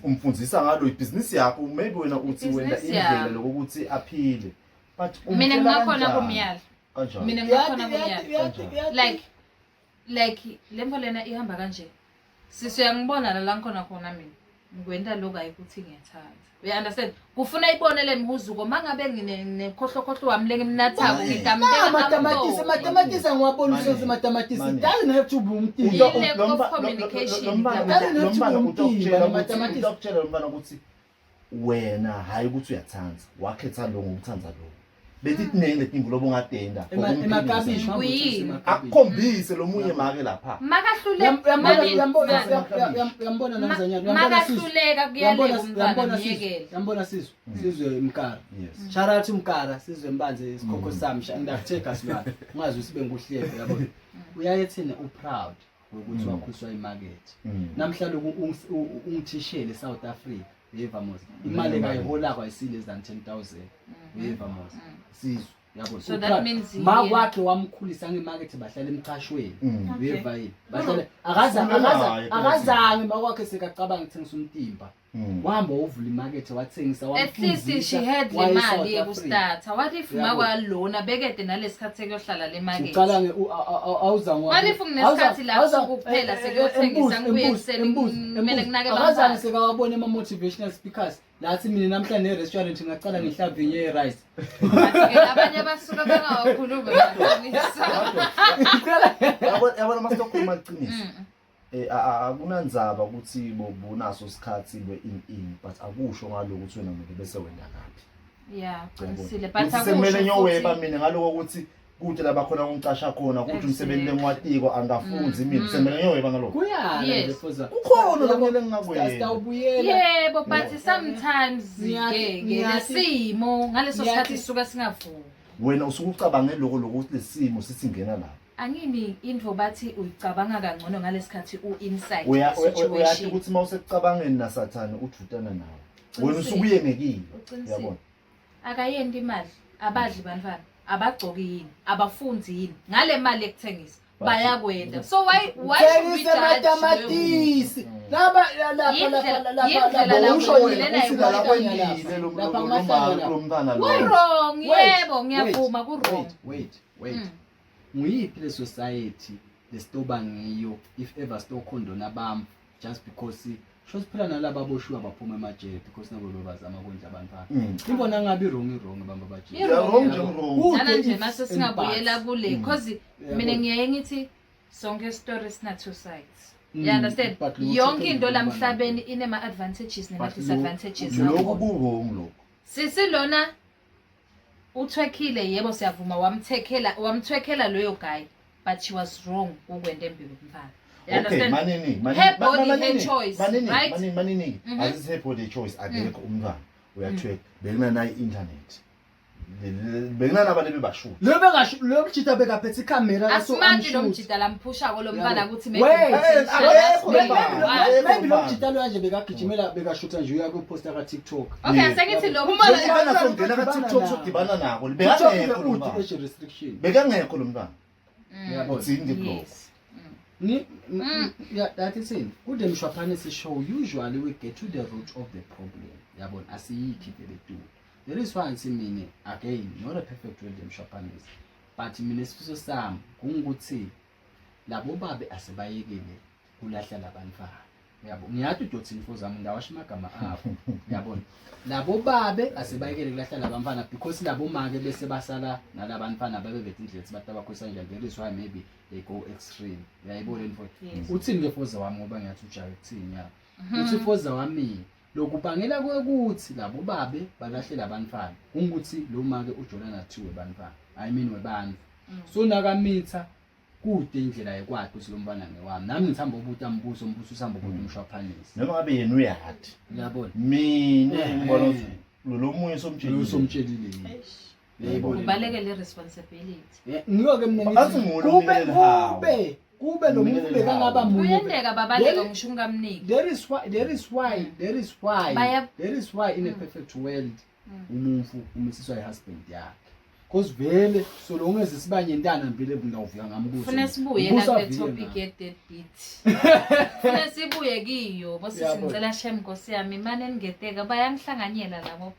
Umfundisa ngalo ibhizinisi yakho maybe wena uthi wena indlela lokuthi aphile. But mina ngingakhona kumyala. Kanjani? Mina ngikhona kumyala. Like lempo lena ihamba kanje. Sisi uyangibona la ngikhona khona mina. Ngikwenda lokho ayikuthi ngiyathanda. You understand? Kufuna ibonele imihuzuko mangabe nginekhohlokhohlo wami lengimnathako ngigamteka mathematics angiwabona usenze mathematics. Doesn't have to be umtini. Utokutshela lombana ukuthi wena hayi ukuthi uyathanda. Wakhetha lo ngokuthandza lo. Bethi tinenge letimvu lobo ngadenda emakabishi akukhombise lo munye make lapha yambona namzanyana makahluleka kuyaleka umntwana miyekele yambona sizwe imkara Charity Mkara sizwe mbanze isikhokho sami ndakutheka silwana ungazi usibe nguhlebe yabona uyayethina uproud ukuthi wakhuliswa imarket namhlanje ungithishele South Africa yeva mos imali engayihola kwayisile less than 10,000 yeva mos sizwe yabo so that means makwakhe wamkhulisa ngemarket bahlala emqashweni yeva yini bahlala akazange makwakhe sekacabanga ukuthengisa umtimba wahamba uvula imarket wathengisa wamfundisa at least she had le mali yokustarta what if makwalona bekede nalesikhathi kuyohlala le market uqala awuzange what if kunesikhathi lapho kuphela sekuyothengisa ngibuye ekseni kumele kunake akazange sekawabona ama motivational speakers lathi mina namhlanje ne restaurant ngaqala ngihlavinye ye-rice abanye basuka bengawakhulumi baqinisa yabona mastokhuluma iqiniso akunandzaba ukuthi bobunaso isikhathi in but akusho ngaloko ukuthi wena manje bese wena kapi yeah qinisile but akusho semele nyoweba mina ngaloko ukuthi kude la bakhona ungicasha khona ukuthi umsebenzi lengwatiko angafunzi mina semele nyoweba ngaloko kuyala nje foza ukhona lokumele ngingakwenza sitawubuyela yebo but sometimes ngesimo ngaleso sikhathi sisuka singavumi wena usuke ucabange lokho lokuthi lesimo sisingena la angini into bathi uyicabanga kangcono ngalesikhathi u-inside uyathi ukuthi mawusecabangeni nasathana uthutana nawe wena usuke uyengekile uyabona akayendi imali abadli bantwana abagcoki yini abafunzi yini ngale mali ekuthengisa bayakwenda so why should we judge mathematics laba wrong yebo ngiyavuma ku wrong wait nguyiphi le society lesitoba ngiyo if ever stokhondona abam just because shows phela nalabo aboshiwa baphuma emajele because nabo bebazama ukondla abantwana ngibona ngabe wrong bamba bajele wrong sana nje mase singabuyela kule because mina ngiyaye ngithi sonke story sina two sides you understand yonke into lamhlabeni inema advantages nema disadvantages lokho kuwrong lokho sisi lona uthwekile yebo siyavuma wamthwekela loyo guy but she was wrong ukwenda empilo kumfana okay manini azise her body choice akekho umntwana uyathweka bekuna nayi internet bekuna nabantu bebashuta lo mjita bekaphethe camera asimanje lo mjita lamphusha ko lo mfana ukuthi maybe lo mjita lo nje bekagijimela bekashuta nje uya ku poster ka TikTok okay asengithi lo mfana ibana songena ka TikTok sokudibana nako bekangekho lo mfana restriction bekangekho lo mfana yabo tsindi block that is it kude mshwaphane show usually we get to the root of the problem yabona asiyikhiphe le there is one thing again not a perfect way mshwaphane but mina isifiso sami kungukuthi labo babe asibayekele kulahla labantwana yabo ngiyathi uDotsini fozami ngawasha amagama apho yabona labo babe asibayekele kulahla labantwana because labo make bese basala nalabantwana babe bethi indlela bathi abakhwisa njalo there is why maybe they go extreme uyayibona into uthini ke foza wami ngoba ngiyathi ujaye ukuthini ya uthi foza wami lokubangela ukuthi labo babe balahle labantwana ukuthi lo make uJohn athiwe bantwana I mean webantu so nakamitha kude indlela yekwakhe ukuthi lo mfana ngewami nami ngithamba ukuthi ambuso umbuso usamba ukuthi umshwaphanisi noma ngabe yena uyathi uyabona mina ngibona ukuthi lo munye somtshelile yayibona ubalekele responsibility ngiyeke mina Athi ngulo umnikele hawo. kube lo muntu bekangaba munye kuyendeka babaleka ngisho ungamniki there is why in a perfect world umuntu umisiswa ihusband yakhe because vele so lo ngeze sibanye intana mpilo ngawuvika ngambuzo ufuna sibuye la kule topic ye deadbeat ufuna sibuye kiyo bose singicela shem Nkosi yami imane ningeteka bayangihlanganyela labo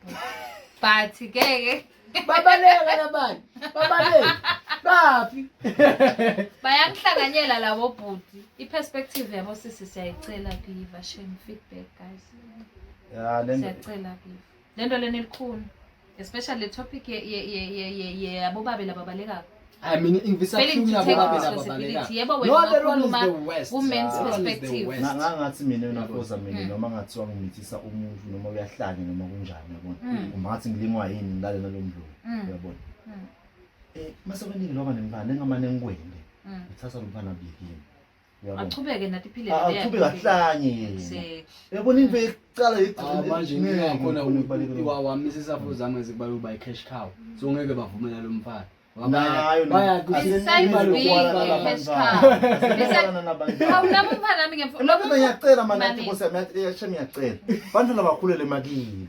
but ke babaleka labanye babaleka bapi bayangihlanganyela labo bhuti iperspective yabo sisi siyayicela kuyiva shem feedback guys ya lento siyacela kuyiva lento lena elikhulu especially the topic ye abobabe lababaleka I mean ingivisa failing to take responsibility yebo wena ukhuluma women's perspective ngathi mina unafoza mina noma ngathiwa ngimithisa umuntu noma uyahlanya noma kunjani yabona ungathi ngilingwa yini ngilale nalomdlulu uyabona mase kweningi loba nemfana engamane ngikwende ngithatha lo mfana bikini uyabona achubeke nathi phile achubeke ahlanye yena uyabona into ecala manje ngiyakhona wami sisafo zami ezikubalula uba cash cow so ngeke bavumela lo mfana nayo lokho ngiyacela mana athi Nkosi yami yashe ngiyacela bantu labakhulele makini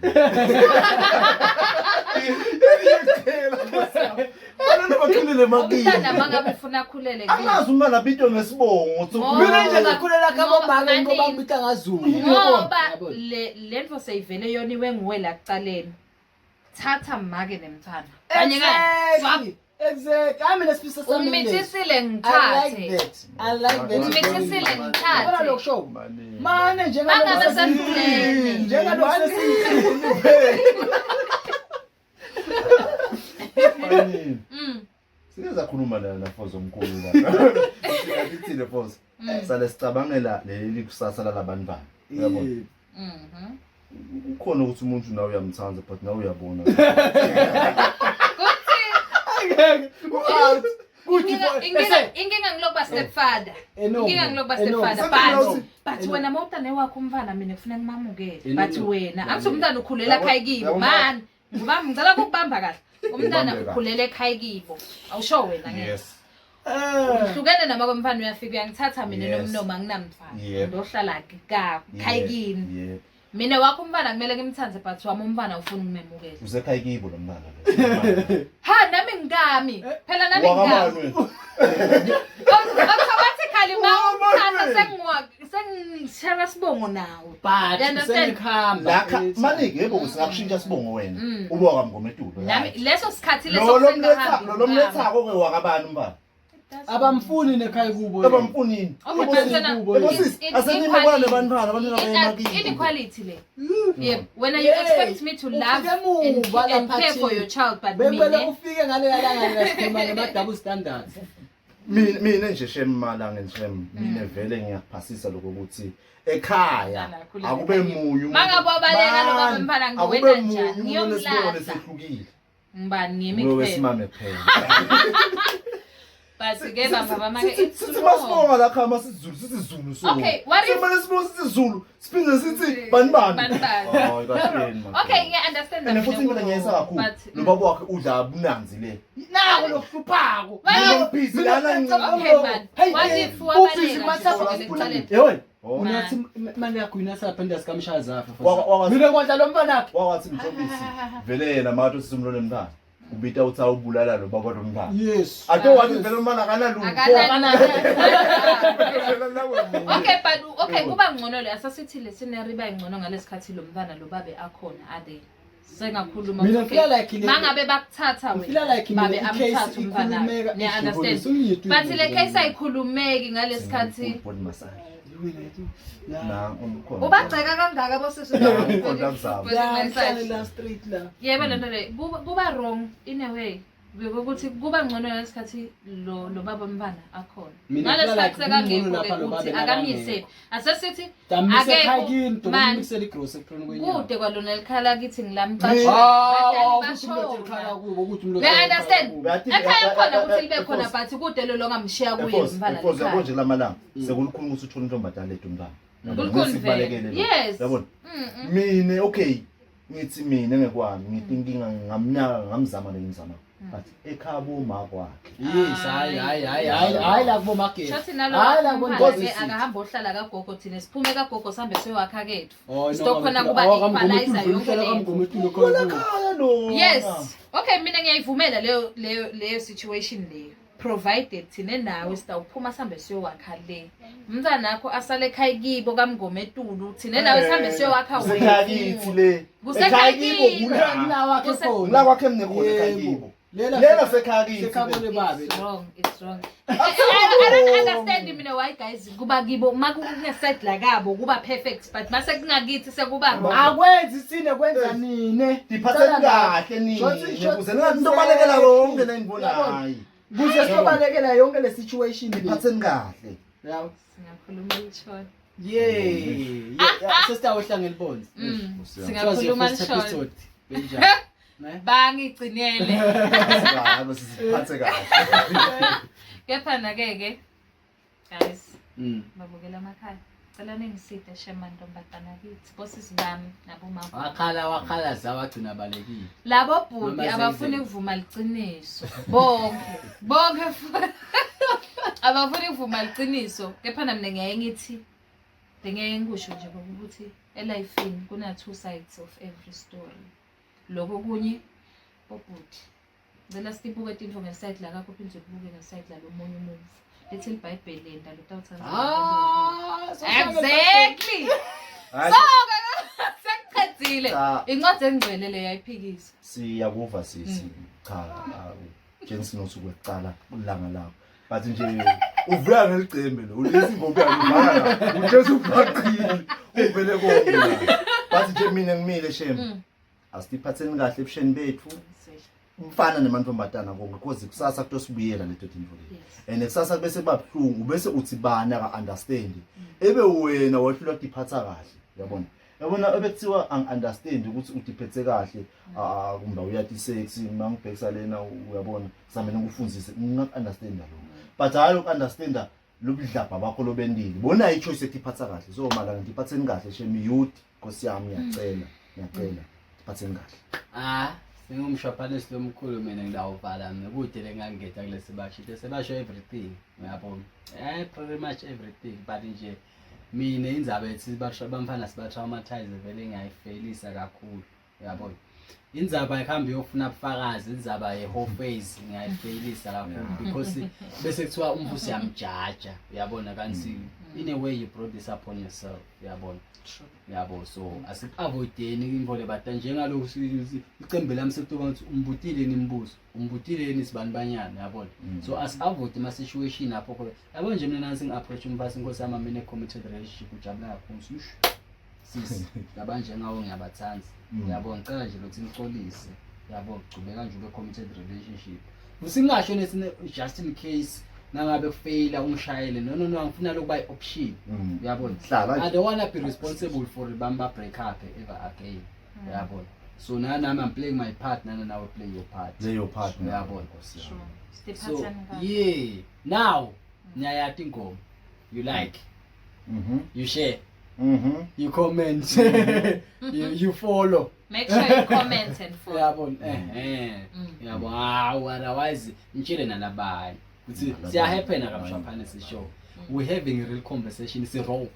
Bana bakhulele makini umntana mangabe ufuna akhulele angazi umntana bito ngesibongo mina nje ngakhulela kabomama ngoba ngibita ngazulu ngoba lento seyivele yona iwe nguwe la kucaleni thatha make nemthana kanye kanye exactly I mean especially some umithisile ngithathe I like that umithisile ngithathe bona lokusho manje njengoba mangabe senduleni njengoba Singeza khuluma la Fozo omkhulu la. Siyabithile Fozo. Sale sicabangela leli kusasa labantwana. Uyabona? Ukhona ukuthi umuntu nawe uyamthanda but nawe uyabona. Inkinga ngilokuba stepfather. Inkinga ngilokuba stepfather but wena mawutane wakho umfana mina ngifuna ngimamukele but wena angithi umntana ukhulela ekhaya kibo man ngoba ngicela ukubamba kahle umntana ukhulela ekhaya kibo awusho wena ngeke uhlukene nama komfana uyafika uyangithatha mina nomnoma nginamfana ndohlala ekhaya kini mina wakho umfana kumele ngimthanze but wami umfana ufuna ngimemukele usekhaya kibo lo mntana ha nami ngami phela nami ngami automatically mawuthatha sengishara sibongo nawe but sengikhamba manike yebo singakushintsha sibongo wena ube wakamngoma etulo nami leso sikhathi lo lomlethako ke wakabani umfana abamfuni nekhaya kubo abamfunini asenime kwane bantwana abantwana bayemakini inequality le yep when you expect me to love and care for your child but bebele ufike ngale yalanga ngasikhuluma ngema double standards mina nje shemala ngishem mina vele ngiyaphasisa lokho ukuthi ekhaya akube munyu mangabe wabaleka lo baba mfana ngiwena njani ngiyomlaza sehlukile ngibani ngimi kuphela wesimame phela but ke baba make sithi masibonga la khama sizulu so okay what if simane sibonga sizulu siphinde sithi bani oh kahleni okay yeah understand and futhi mina ngiyesa kakhulu lo baba wakhe udla abunanzi le nawo lokuhluphako ngibhizi lana okay man what if wabaleka yewena unathi manje yakho inasapha sikamshaza mina kwadla lo mfana wakhe wathi mthombisi vele yena matho sisumlo nemntana ubita uthi awubulala lo baba lo mntana yes ake wathi vele umntana akanalutho okay but okay kuba ngcono le asasithile sineriba ingcono ngalesikhathi lo mntana lo babe akhona ade sengakhuluma mangabe bakuthatha wena babe amthatha umntana ne understand but le case ayikhulumeki ngalesikhathi ubagceka kangaka bosisi la street la yebo lento le kuba wrong in a way ukuthi kuba ngcono lesikhathi lo baba mfana akhona Mina ngalesikhathi phela like sekangekho lapha lo ukuthi baba akamyiseli asesithi Damise akekho, ekhayini man. dokumixela igrocery ekupheleni kwenyanga. kude kwalona likhala kithi Ah, ngilamcashela ukuthi umlotha ekhala kubo ukuthi We umlotha. understand? Bathi- Ekhaya khona ukuthi libe Efos- khona but kude lo longamshiya kuye Efos, mfana Efos, yabo lekhaya. nje lamalanga sekulikhulu ukuthi uthole intombazane lethu mntana. Kulikhulu vele. Yes. Yabona. Mina okay ngithi mina ngekwami ngithi inkinga ngamzama ngimzama. But ekhaya boma kwakhe. Yes, hayi la kubo magesi. Shothi nalo Hayi la kubo mfana Ngozi ke akahamba ohlala kagogo thina siphume kagogo sihambe soyakha kethu. Oh, no, Stokhona kuba equalizer yonke le. Khaya lo. Yes. Okay mina ngiyayivumela leyo situation leyo. Provided thina nawe sitawuphuma sihambe siyowakha le. Umntana nakho asale ekhaya kibo kamngome etulu thina nawe sihambe siyowakha Ekhaya kithi le. Kusekhaya kibo kibo. kuna. wakhe khona. La kwakhe mne khona ekhaya kibo. Lela sekhaya kithi. Sekhabone babe. It's wrong. It's wrong. I don't understand mina why guys kuba kibo makuneside la kabo kuba perfect but mase kungakithi sekuba wrong. Akwenzi sine kwenza nine. Diphatheni kahle nini. Kuze ningathi balekela konke la engibonayo. Kuze sobalekela yonke le situation le. Diphatheni kahle. Yabo. Singakhuluma lishona. Yeah. Sister ohlanga elibonzi. Singakhuluma lishona. Benjani? Ne? Bangigcinele. Ngalo sisiphathe kahle. Kepha ke guys Mm. babukela amakhaya. Cela ningiside shemantombazana kithi bosisi bami nabo mama. Wakhala zawagcina balekile. Labo bhuti Mama abafuni Zenzele. ukuvuma liqiniso. Bonke abafuni ukuvuma liqiniso. Kepha mina ngiyaye ngithi ngeke ngikusho nje ukuthi elifini kuna two sides of every story. Lokho kunye obhuti. Ngicela sibuke into ngeside la kakho phinde ubuke ngeside la lomunye umuntu. Lethi iBhayibheli lenda lo tawuthatha. Exactly. Hayi Sekuqedile. Cha. Incwadi engcwele le yayiphikisa. siyakuva sisi cha Jensen nosuku ekuqala ulanga lapho. But nje uvula ngelicembe lo. Ulezi ngoba uyangibala. Ujesu ubhaqile. Uvele konke. But nje mina ngimile shem. Asiphatheni kahle ebusheni bethu. Umfana nemantombazana konke because kusasa kutosibuyela le dothi imvule. And kusasa bese babhlungu bese uthi bana ka understand. Ebe wena wahlula ukuphatha kahle. Yabona? Yabona ebekuthiwa understand ukuthi udiphethe kahle kumbe uyathi sexy mangibhekisa lena uyabona samene ukufunzise understand lo. But hayi understand lobudlapha bakho lobendile. Bona ichoice ekuphatha kahle. So mala ngiphatheni kahle shemi youth Nkosi yami ngiyacela. Phatheni kahle. Singumshwaphane lomkhulu mina ngilawuvala mina kude lengangetha kulesi basho sebasho everything uyabona pretty much everything but nje mina indzaba ethi basho bamfana siba traumatize vele ngayifailisa kakhulu uyabona indzaba ikhamba yofuna ubufakazi indzaba ye-whole phase ngayifailisa kakhulu because bese kuthiwa umbusi yamjaja uyabona kanti in a way you brought this upon yourself uyabona yabo so asikuavoideni imvole but njengalokho icembe lami sekutoba ukuthi umbutile nimbuzo umbutile nisibani banyana yabona so asavoid ama situation apho khona yabo nje mina nansi ngiapproach umfasi Nkosi yami mina committed relationship ujabula kakhulu sisi labanje ngawo ngiyabathanza yabo ngicela nje ukuthi ngicolise yabo ngicubeka nje ube committed relationship usingasho nesine just in case nangabe kufaila ungishayele no angifuna lokuba ioption uyabona I don't want to be responsible for bamba break up ever again uyabona so nami I'm playing my part nana nawe play your part your partner uyabona so Stephatana. yeah now nyayati ingoma you like you share you comment you follow Make sure you comment and follow. yabona yabo otherwise ngitshele nalabanye ukuthi siya happen akamshwaphane sisho we having a real conversation si raw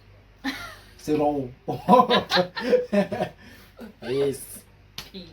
yes Peace.